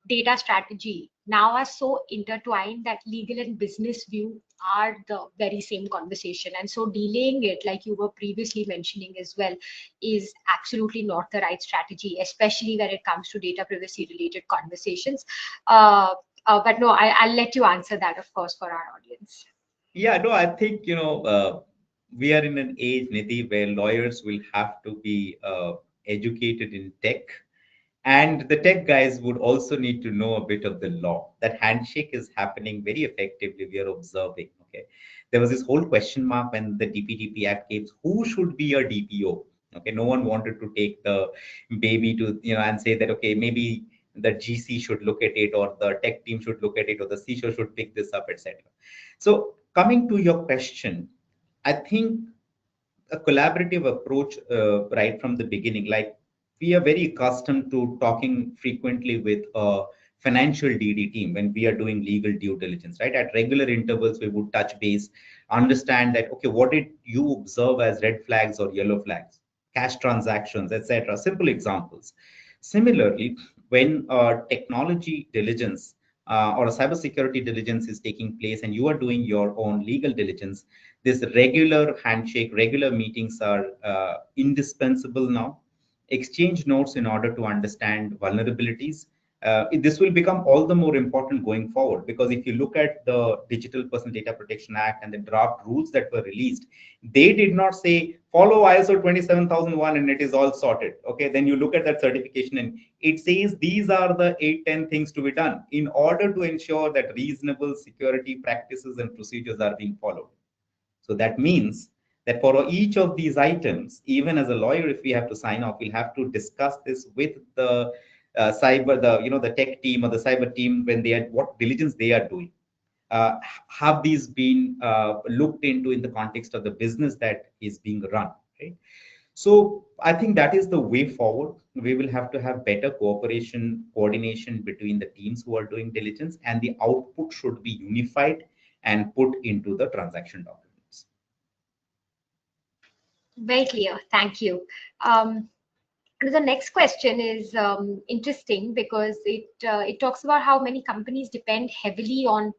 data strategy now are so intertwined that legal and business view are the very same conversation. And so delaying it, like you were previously mentioning as well, is absolutely not the right strategy, especially when it comes to data privacy related conversations. But no, I'll let you answer that, of course, for our audience. Yeah, no, I think, we are in an age, Nidhi, where lawyers will have to be educated in tech. And the tech guys would also need to know a bit of the law. That handshake is happening very effectively. We are observing. Okay. There was this whole question mark when the DPDP Act came. Who should be a DPO? Okay. No one wanted to take the baby to, and say that, okay, maybe the GC should look at it, or the tech team should look at it, or the CISO should pick this up, etc. So coming to your question, I think a collaborative approach right from the beginning. Like, we are very accustomed to talking frequently with a financial DD team when we are doing legal due diligence, right? At regular intervals, we would touch base, understand that, okay, what did you observe as red flags or yellow flags, cash transactions, etc. Simple examples. Similarly, when technology diligence or a cybersecurity diligence is taking place and you are doing your own legal diligence, this regular handshake, regular meetings are indispensable now. Exchange notes in order to understand vulnerabilities. This will become all the more important going forward, because if you look at the Digital Personal Data Protection Act and the draft rules that were released, they did not say follow ISO 27001 and it is all sorted. Okay, then you look at that certification and it says these are the 8-10 things to be done in order to ensure that reasonable security practices and procedures are being followed. So that means that for each of these items, even as a lawyer, if we have to sign off, we'll have to discuss this with the the tech team or the cyber team when they are, what diligence they are doing. Have these been looked into in the context of the business that is being run, right? So I think that is the way forward. We will have to have better cooperation, coordination between the teams who are doing diligence, and the output should be unified and put into the transaction documents. Very clear. Thank you. The next question is interesting because it talks about how many companies depend heavily on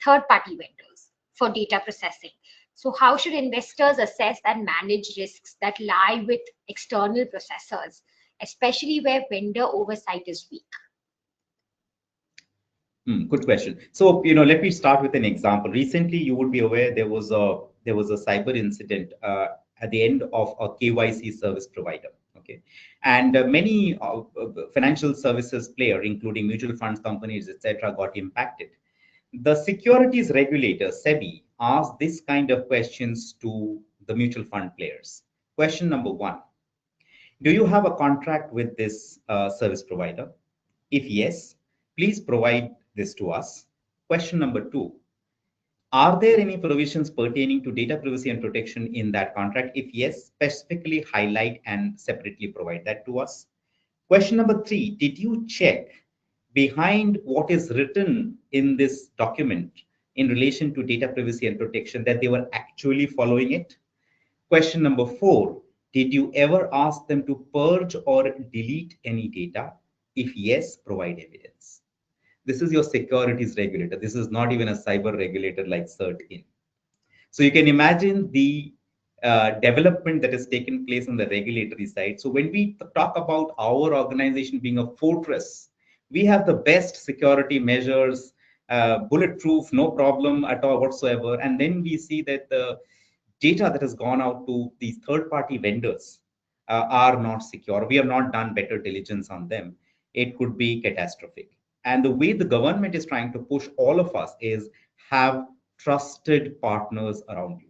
third-party vendors for data processing. So how should investors assess and manage risks that lie with external processors, especially where vendor oversight is weak? Good question. So, let me start with an example. Recently, you would be aware there was a cyber incident at the end of a KYC service provider. Okay, and many financial services player, including mutual funds companies, etc., got impacted. The securities regulator, SEBI, asked this kind of questions to the mutual fund players. Question number one: do you have a contract with this service provider? If yes, please provide this to us. Question number two: are there any provisions pertaining to data privacy and protection in that contract? If yes, specifically highlight and separately provide that to us. Question number three: did you check behind what is written in this document in relation to data privacy and protection that they were actually following it? Question number four: did you ever ask them to purge or delete any data? If yes, provide evidence. This is your securities regulator. This is not even a cyber regulator like CERT-In. So you can imagine the development that has taken place on the regulatory side. So when we talk about our organization being a fortress, we have the best security measures, bulletproof, no problem at all whatsoever. And then we see that the data that has gone out to these third-party vendors are not secure. We have not done better diligence on them. It could be catastrophic. And the way the government is trying to push all of us is have trusted partners around you.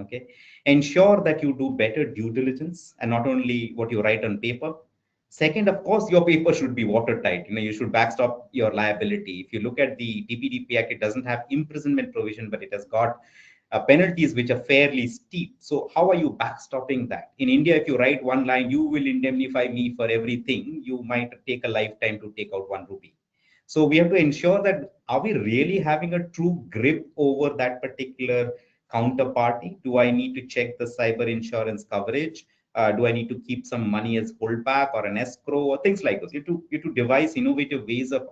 Okay, ensure that you do better due diligence and not only what you write on paper. Second, of course, your paper should be watertight. You should backstop your liability. If you look at the DPDP Act, it doesn't have imprisonment provision, but it has got penalties which are fairly steep. So how are you backstopping that? In India, if you write one line, you will indemnify me for everything, you might take a lifetime to take out 1 rupee. So we have to ensure that are we really having a true grip over that particular counterparty? Do I need to check the cyber insurance coverage? Do I need to keep some money as holdback or an escrow or things like those? You have to devise innovative ways of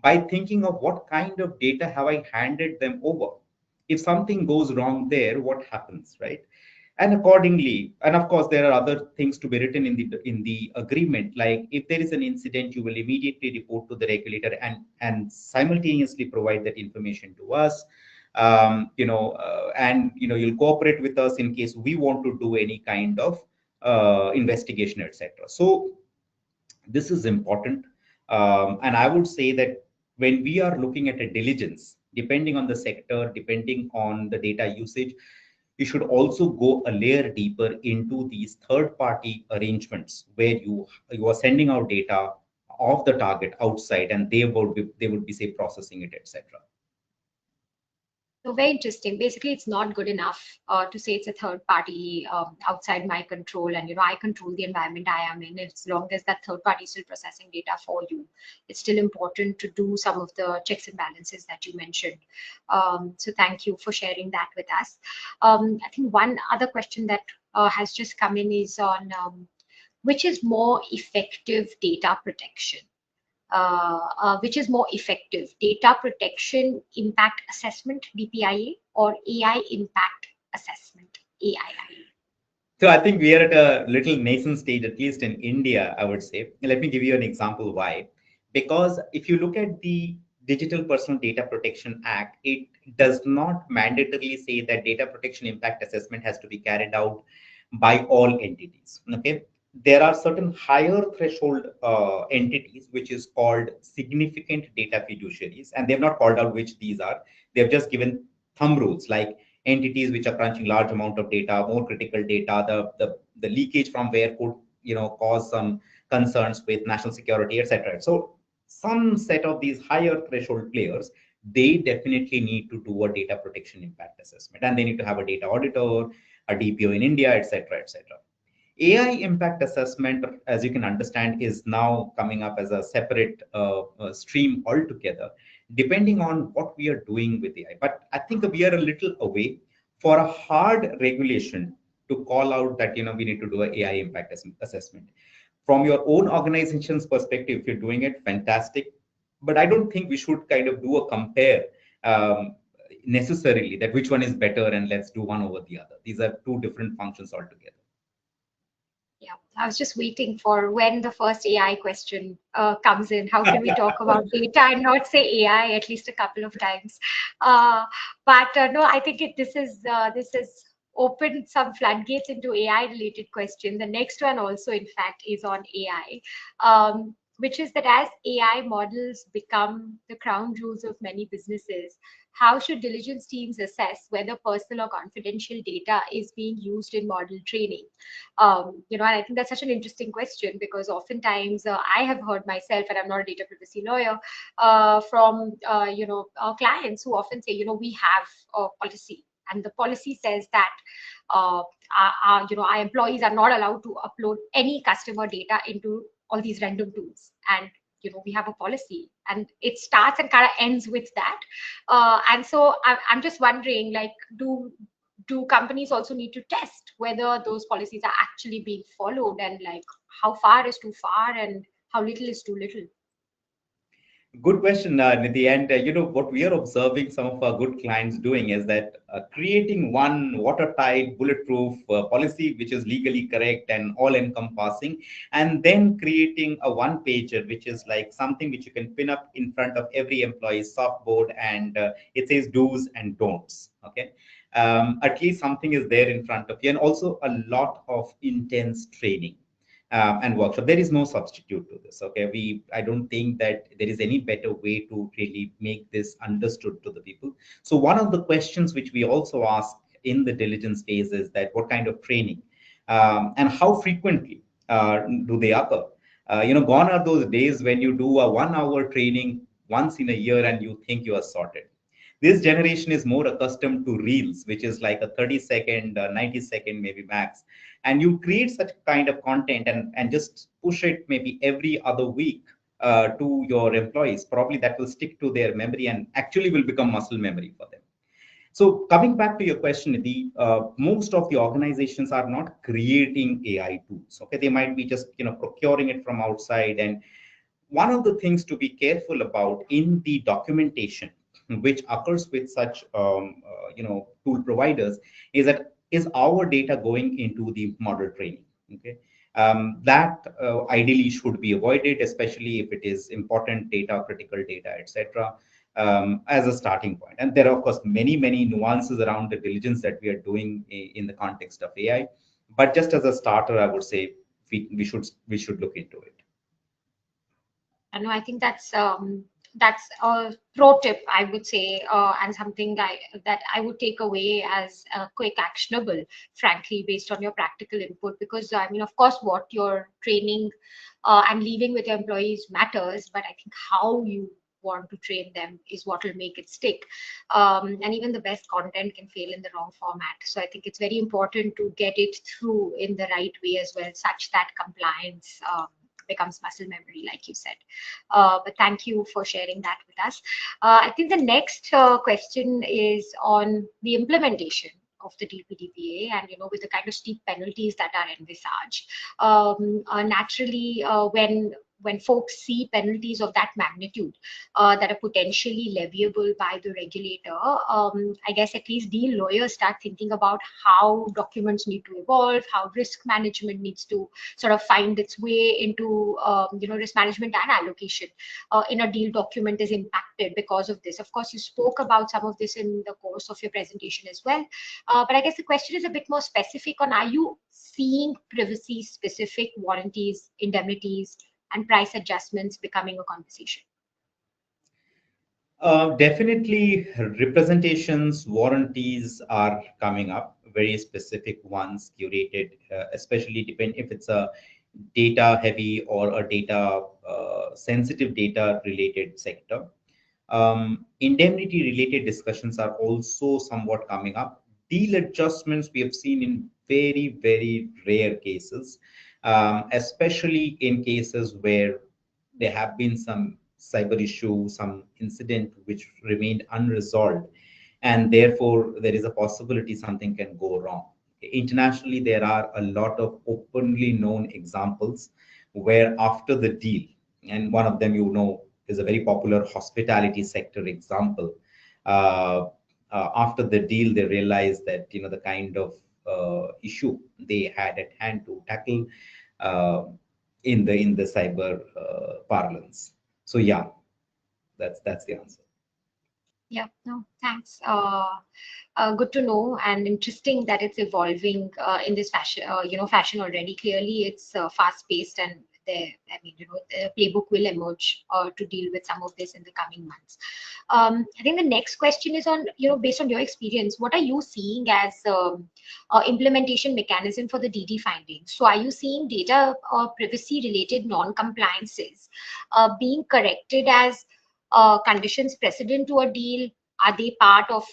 by thinking of what kind of data have I handed them over. If something goes wrong there, what happens, right? And accordingly, and of course there are other things to be written in the agreement, like if there is an incident, you will immediately report to the regulator and simultaneously provide that information to us. And you'll cooperate with us in case we want to do any kind of investigation, etc. So this is important. And I would say that when we are looking at a diligence, depending on the sector, depending on the data usage, you should also go a layer deeper into these third party arrangements where you are sending out data of the target outside, and they would be say processing it, etc. So very interesting. Basically, it's not good enough to say it's a third party outside my control, and I control the environment I am in. As long as that third party is still processing data for you, it's still important to do some of the checks and balances that you mentioned. So thank you for sharing that with us. I think one other question that has just come in is on which is more effective data protection. Which is more effective, data protection impact assessment, DPIA, or AI impact assessment, AII? So I think we are at a little nascent stage, at least in India, I would say. Let me give you an example why. Because if you look at the Digital Personal Data Protection Act, it does not mandatorily say that data protection impact assessment has to be carried out by all entities. Okay, there are certain higher threshold entities, which is called significant data fiduciaries, and they've not called out which these are. They've just given thumb rules, like entities which are crunching large amount of data, more critical data, the leakage from where could cause some concerns with national security, etc. So some set of these higher threshold players, they definitely need to do a data protection impact assessment, and they need to have a data auditor, a DPO in India, etc., etc. AI impact assessment, as you can understand, is now coming up as a separate stream altogether, depending on what we are doing with AI. But I think we are a little away for a hard regulation to call out that we need to do an AI impact assessment. From your own organization's perspective, if you're doing it, fantastic. But I don't think we should kind of do a compare necessarily that which one is better and let's do one over the other. These are two different functions altogether. Yeah, I was just waiting for when the first AI question comes in. How can we talk about data and not say AI at least a couple of times? But no, I think this is opened some floodgates into AI related questions. The next one also, in fact, is on AI, which is that as AI models become the crown jewels of many businesses, how should diligence teams assess whether personal or confidential data is being used in model training? And I think that's such an interesting question, because oftentimes I have heard myself, and I'm not a data privacy lawyer, from clients who often say, we have a policy, and the policy says that our employees are not allowed to upload any customer data into all these random tools, and we have a policy, and it starts and kind of ends with that. And so I'm just wondering, like, do companies also need to test whether those policies are actually being followed, and like how far is too far and how little is too little? Good question, Nidhi. And what we are observing some of our good clients doing is that creating one watertight, bulletproof policy which is legally correct and all-encompassing, and then creating a one-pager which is like something which you can pin up in front of every employee's softboard, and it says do's and don'ts. Okay, at least something is there in front of you, and also a lot of intense training. And workshop. There is no substitute to this. Okay, I don't think that there is any better way to really make this understood to the people. So one of the questions which we also ask in the diligence phase is that what kind of training and how frequently do they occur? Gone are those days when you do a 1 hour training once in a year and you think you are sorted. This generation is more accustomed to reels, which is like a 30-second, 90-second, maybe max. And you create such kind of content and just push it maybe every other week to your employees. Probably that will stick to their memory and actually will become muscle memory for them. So coming back to your question, most of the organizations are not creating AI tools. Okay, they might be just procuring it from outside. And one of the things to be careful about in the documentation, which occurs with such tool providers, is that is our data going into the model training? Okay, that ideally should be avoided, especially if it is important data, critical data, etc. As a starting point. And there are, of course, many nuances around the diligence that we are doing in the context of AI. But just as a starter, I would say we should look into it. And I think that's a pro tip, I would say, and something that I would take away as a quick actionable, frankly, based on your practical input. Because I mean, of course, what you're training and leaving with your employees matters, but I think how you want to train them is what will make it stick. And even the best content can fail in the wrong format. So I think it's very important to get it through in the right way as well, such that compliance becomes muscle memory, like you said. But thank you for sharing that with us. I think the next question is on the implementation of the DPDPA, and with the kind of steep penalties that are envisaged. Naturally, when folks see penalties of that magnitude that are potentially leviable by the regulator, I guess at least deal lawyers start thinking about how documents need to evolve, how risk management needs to sort of find its way into risk management and allocation in a deal document is impacted because of this. Of course, you spoke about some of this in the course of your presentation as well. But I guess the question is a bit more specific on, are you seeing privacy specific warranties, indemnities, and price adjustments becoming a conversation? Definitely, representations, warranties are coming up, very specific ones, curated, especially depend if it's a data heavy or a data sensitive data related sector. Indemnity related discussions are also somewhat coming up. Deal adjustments we have seen in very rare cases, especially in cases where there have been some cyber issue, some incident which remained unresolved, and therefore there is a possibility something can go wrong. Internationally, there are a lot of openly known examples where after the deal, and one of them is a very popular hospitality sector example. After the deal, they realized that the kind of issue they had at hand to tackle uh, in the cyber parlance. So yeah, that's the answer. Yeah, no, thanks. Good to know, and interesting that it's evolving in this fashion already. Clearly, it's fast-paced, and the playbook will emerge to deal with some of this in the coming months. I think the next question is on, based on your experience, what are you seeing as implementation mechanism for the DD findings? So, are you seeing data privacy-related non-compliances being corrected as conditions precedent to a deal? Are they part of,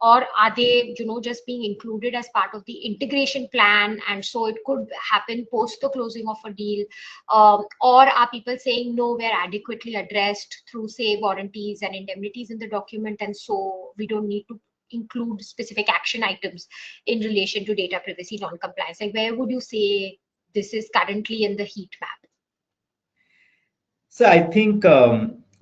or are they just being included as part of the integration plan, and so it could happen post the closing of a deal? Or are people saying, no, we're adequately addressed through, say, warranties and indemnities in the document, and so we don't need to include specific action items in relation to data privacy non-compliance? Like, where would you say this is currently in the heat map? So I think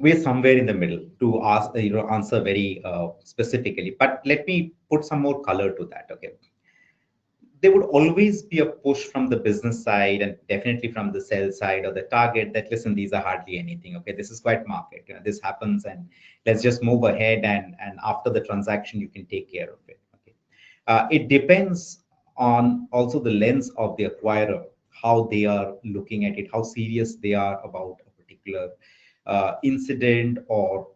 we're somewhere in the middle to answer very specifically. But let me put some more color to that. Okay, there would always be a push from the business side and definitely from the sell side or the target that, listen, these are hardly anything. Okay, this is quite market. This happens, and let's just move ahead, and after the transaction, you can take care of it. Okay, it depends on also the lens of the acquirer, how they are looking at it, how serious they are about a particular incident, or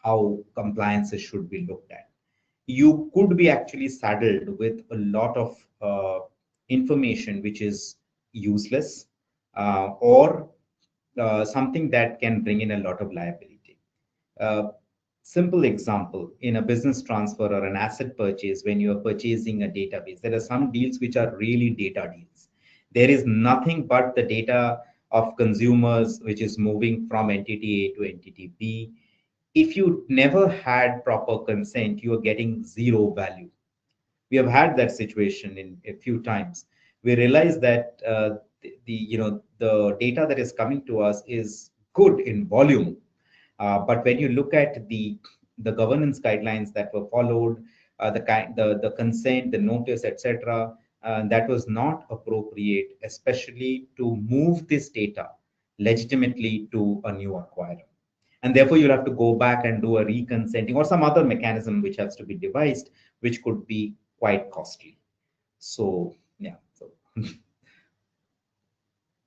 how compliances should be looked at. You could be actually saddled with a lot of information which is useless, or something that can bring in a lot of liability. Simple example, in a business transfer or an asset purchase, when you are purchasing a database, there are some deals which are really data deals. There is nothing but the data of consumers which is moving from entity A to entity B. if you never had proper consent, you are getting zero value. We have had that situation in a few times. We realize that the data that is coming to us is good in volume, but when you look at the governance guidelines that were followed, the consent, the notice, etc., that was not appropriate, especially to move this data legitimately to a new acquirer. And therefore, you'll have to go back and do a reconsenting or some other mechanism which has to be devised, which could be quite costly. So, yeah. So,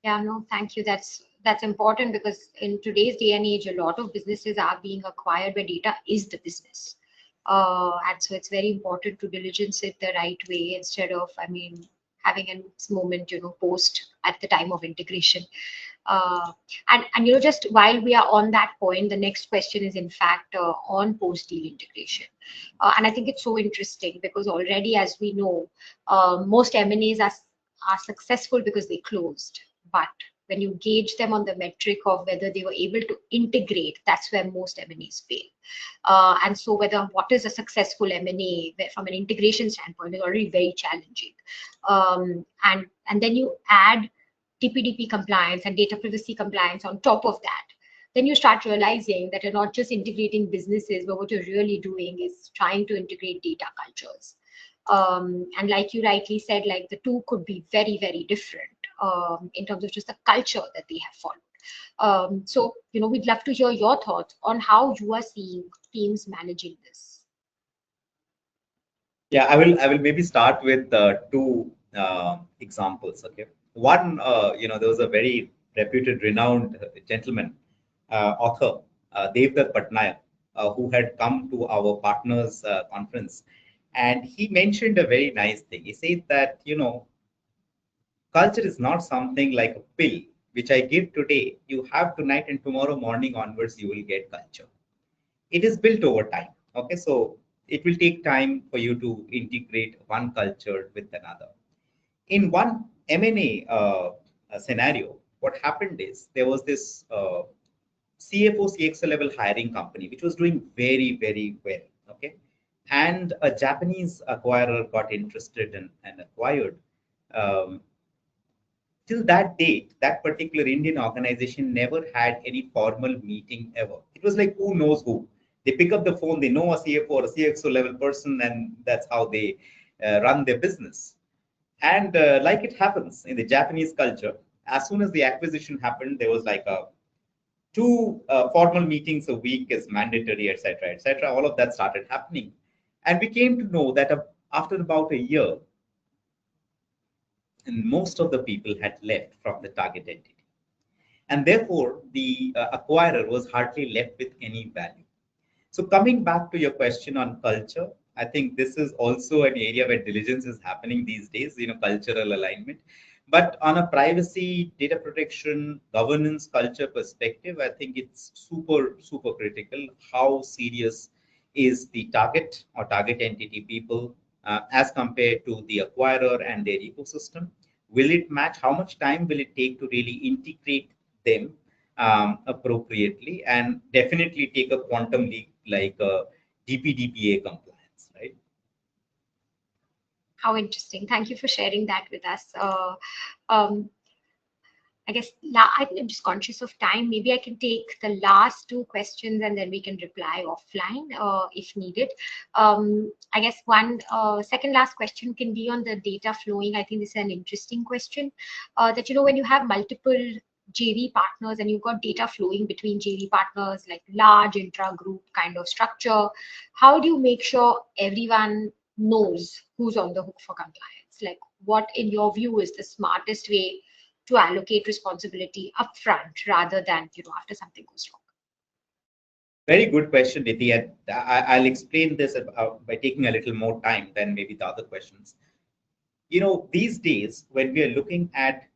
Yeah, no, thank you. That's important because in today's day and age, a lot of businesses are being acquired where data is the business. And so it's very important to diligence it the right way instead of, I mean, having a moment, post at the time of integration. And just while we are on that point, the next question is in fact on post deal integration. And I think it's so interesting because already, as we know, most M&As are successful because they closed. But when you gauge them on the metric of whether they were able to integrate, that's where most M&As fail. And so whether what is a successful M&A from an integration standpoint is already very challenging. And then you add TPDP compliance and data privacy compliance on top of that, then you start realizing that you're not just integrating businesses, but what you're really doing is trying to integrate data cultures. And like you rightly said, like the two could be very, very different in terms of just the culture that they have followed. So, we'd love to hear your thoughts on how you are seeing teams managing this. yeah, I will maybe start with two examples. Okay, one, there was a very reputed, renowned gentleman, author, Devdutt Patnaik, who had come to our partners conference, and he mentioned a very nice thing. He said that culture is not something like a pill which I give today. You have tonight, and tomorrow morning onwards, you will get culture. It is built over time. Okay, so it will take time for you to integrate one culture with another. In one M&A scenario, what happened is there was this CFO, CXO level hiring company which was doing very, very well. Okay, and a Japanese acquirer got interested and acquired. Um, Till that date, that particular Indian organization never had any formal meeting ever. It was like who knows who. They pick up the phone, they know a CFO or a CXO level person, and that's how they run their business. And like it happens in the Japanese culture, as soon as the acquisition happened, there was like a two formal meetings a week is mandatory, etc., etc. All of that started happening, and we came to know that after about a year, and most of the people had left from the target entity. And therefore, the acquirer was hardly left with any value. So, coming back to your question on culture, I think this is also an area where diligence is happening these days, cultural alignment. But on a privacy, data protection, governance, culture perspective, I think it's super, super critical how serious is the target or target entity people as compared to the acquirer and their ecosystem. Will it match? How much time will it take to really integrate them appropriately, and definitely take a quantum leap like DPDPA compliance, right? How interesting. Thank you for sharing that with us. Um, I guess I think I'm just conscious of time. Maybe I can take the last two questions and then we can reply offline if needed. I guess one second last question can be on the data flowing. I think this is an interesting question that, when you have multiple JV partners and you've got data flowing between JV partners, like large intra-group kind of structure, how do you make sure everyone knows who's on the hook for compliance? Like, what, in your view, is the smartest way to allocate responsibility upfront rather than after something goes wrong? Very good question, Nidhi. And I'll explain this by taking a little more time than maybe the other questions. These days, when we are looking at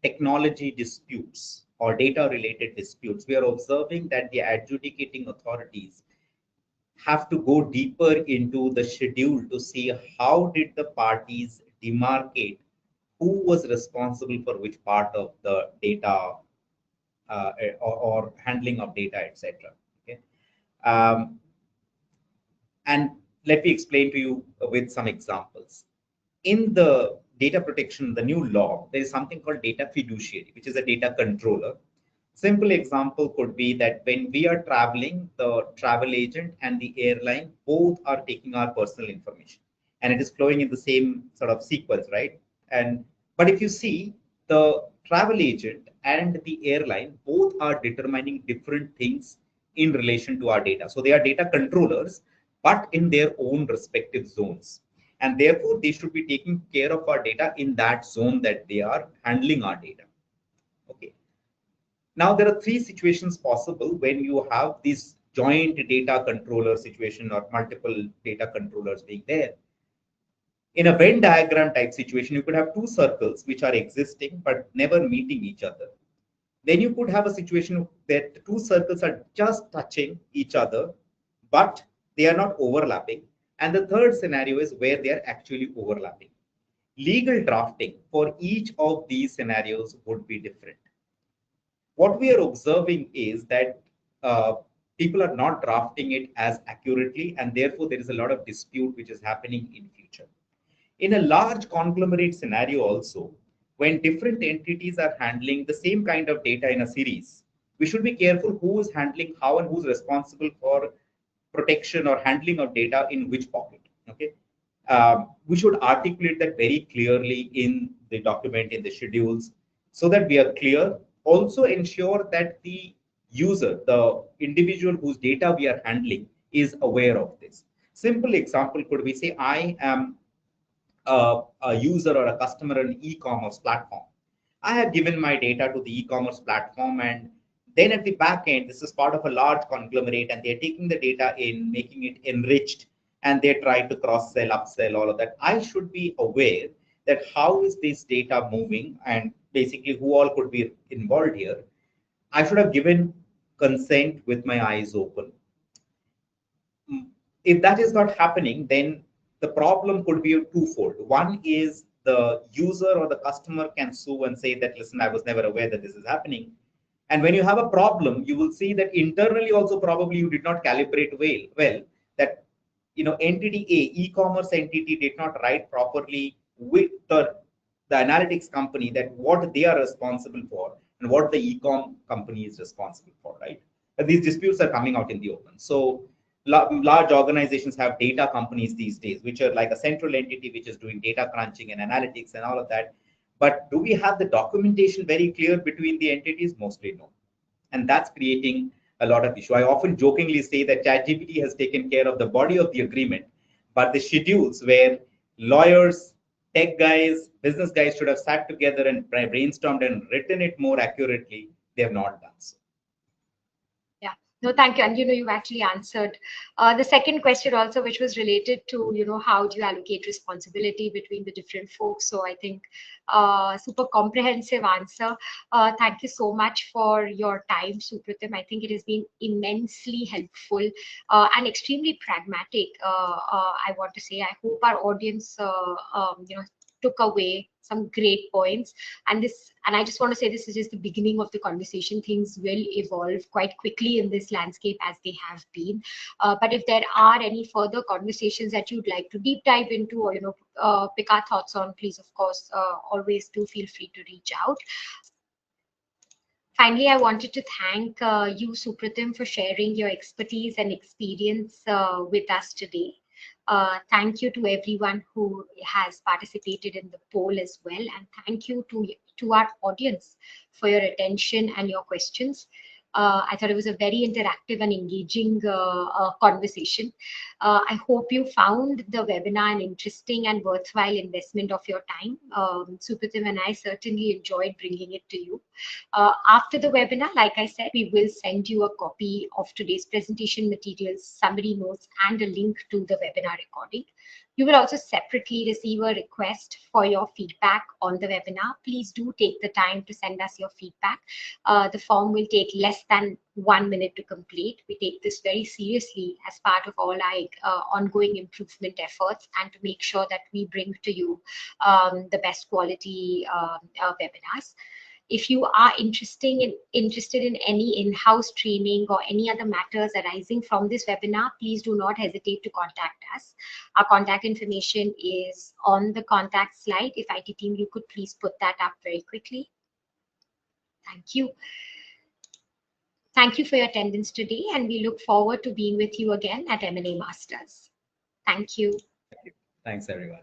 technology disputes or data related disputes, we are observing that the adjudicating authorities have to go deeper into the schedule to see how did the parties demarcate who was responsible for which part of the data or handling of data, etc. Okay. Um, and let me explain to you with some examples. In the data protection, the new law, there is something called data fiduciary, which is a data controller. Simple example could be that when we are traveling, the travel agent and the airline both are taking our personal information, and it is flowing in the same sort of sequence, right? And but if you see, the travel agent and the airline both are determining different things in relation to our data. So they are data controllers, but in their own respective zones, and therefore they should be taking care of our data in that zone that they are handling our data. Okay. Now, there are three situations possible when you have this joint data controller situation or multiple data controllers being there. In a Venn diagram type situation, you could have two circles which are existing but never meeting each other. Then you could have a situation that the two circles are just touching each other, but they are not overlapping. And the third scenario is where they are actually overlapping. Legal drafting for each of these scenarios would be different. What we are observing is that people are not drafting it as accurately, and therefore there is a lot of dispute which is happening in future. In a large conglomerate scenario also, when different entities are handling the same kind of data in a series, we should be careful who is handling how and who's responsible for protection or handling of data in which pocket. Okay, we should articulate that very clearly in the document, in the schedules, so that we are clear. Also ensure that the user, the individual whose data we are handling, is aware of this. Simple example could be, say I am a user or a customer in e-commerce platform. I have given my data to the e-commerce platform, and then at the back end, this is part of a large conglomerate, and they're taking the data in, making it enriched, and they try to cross-sell, upsell, all of that. I should be aware that how is this data moving, and basically who all could be involved here. I should have given consent with my eyes open. If that is not happening, then the problem could be twofold. One is the user or the customer can sue and say that, listen, I was never aware that this is happening. And when you have a problem, you will see that internally also probably you did not calibrate well that entity A, e-commerce entity, did not write properly with the analytics company that what they are responsible for and what the e-com company is responsible for, right? And these disputes are coming out in the open. So large organizations have data companies these days, which are like a central entity which is doing data crunching and analytics and all of that. But do we have the documentation very clear between the entities? Mostly no. And that's creating a lot of issue. I often jokingly say that ChatGPT has taken care of the body of the agreement, but the schedules where lawyers, tech guys, business guys should have sat together and brainstormed and written it more accurately, they have not done so. Yeah, no, thank you. And you've actually answered the second question also, which was related to how do you allocate responsibility between the different folks. So I think super comprehensive answer. Thank you so much for your time, Supratim. I think it has been immensely helpful and extremely pragmatic. I want to say, I hope our audience took away some great points, and I just want to say this is just the beginning of the conversation. Things will evolve quite quickly in this landscape as they have been, but if there are any further conversations that you'd like to deep dive into or pick our thoughts on, please of course always do feel free to reach out. Finally, I wanted to thank you, Supratim, for sharing your expertise and experience with us today. Thank you to everyone who has participated in the poll as well. And thank you to our audience for your attention and your questions. I thought it was a very interactive and engaging conversation. I hope you found the webinar an interesting and worthwhile investment of your time. Supratim and I certainly enjoyed bringing it to you. After the webinar, like I said, we will send you a copy of today's presentation materials, summary notes, and a link to the webinar recording. You will also separately receive a request for your feedback on the webinar. Please do take the time to send us your feedback. The form will take less than 1 minute to complete. We take this very seriously as part of all our ongoing improvement efforts, and to make sure that we bring to you the best quality webinars. If you are interested in any in-house training or any other matters arising from this webinar, please do not hesitate to contact us. Our contact information is on the contact slide. If IT team, you could please put that up very quickly. Thank you. Thank you for your attendance today, and we look forward to being with you again at M&A Masters. Thank you. Thanks, everyone.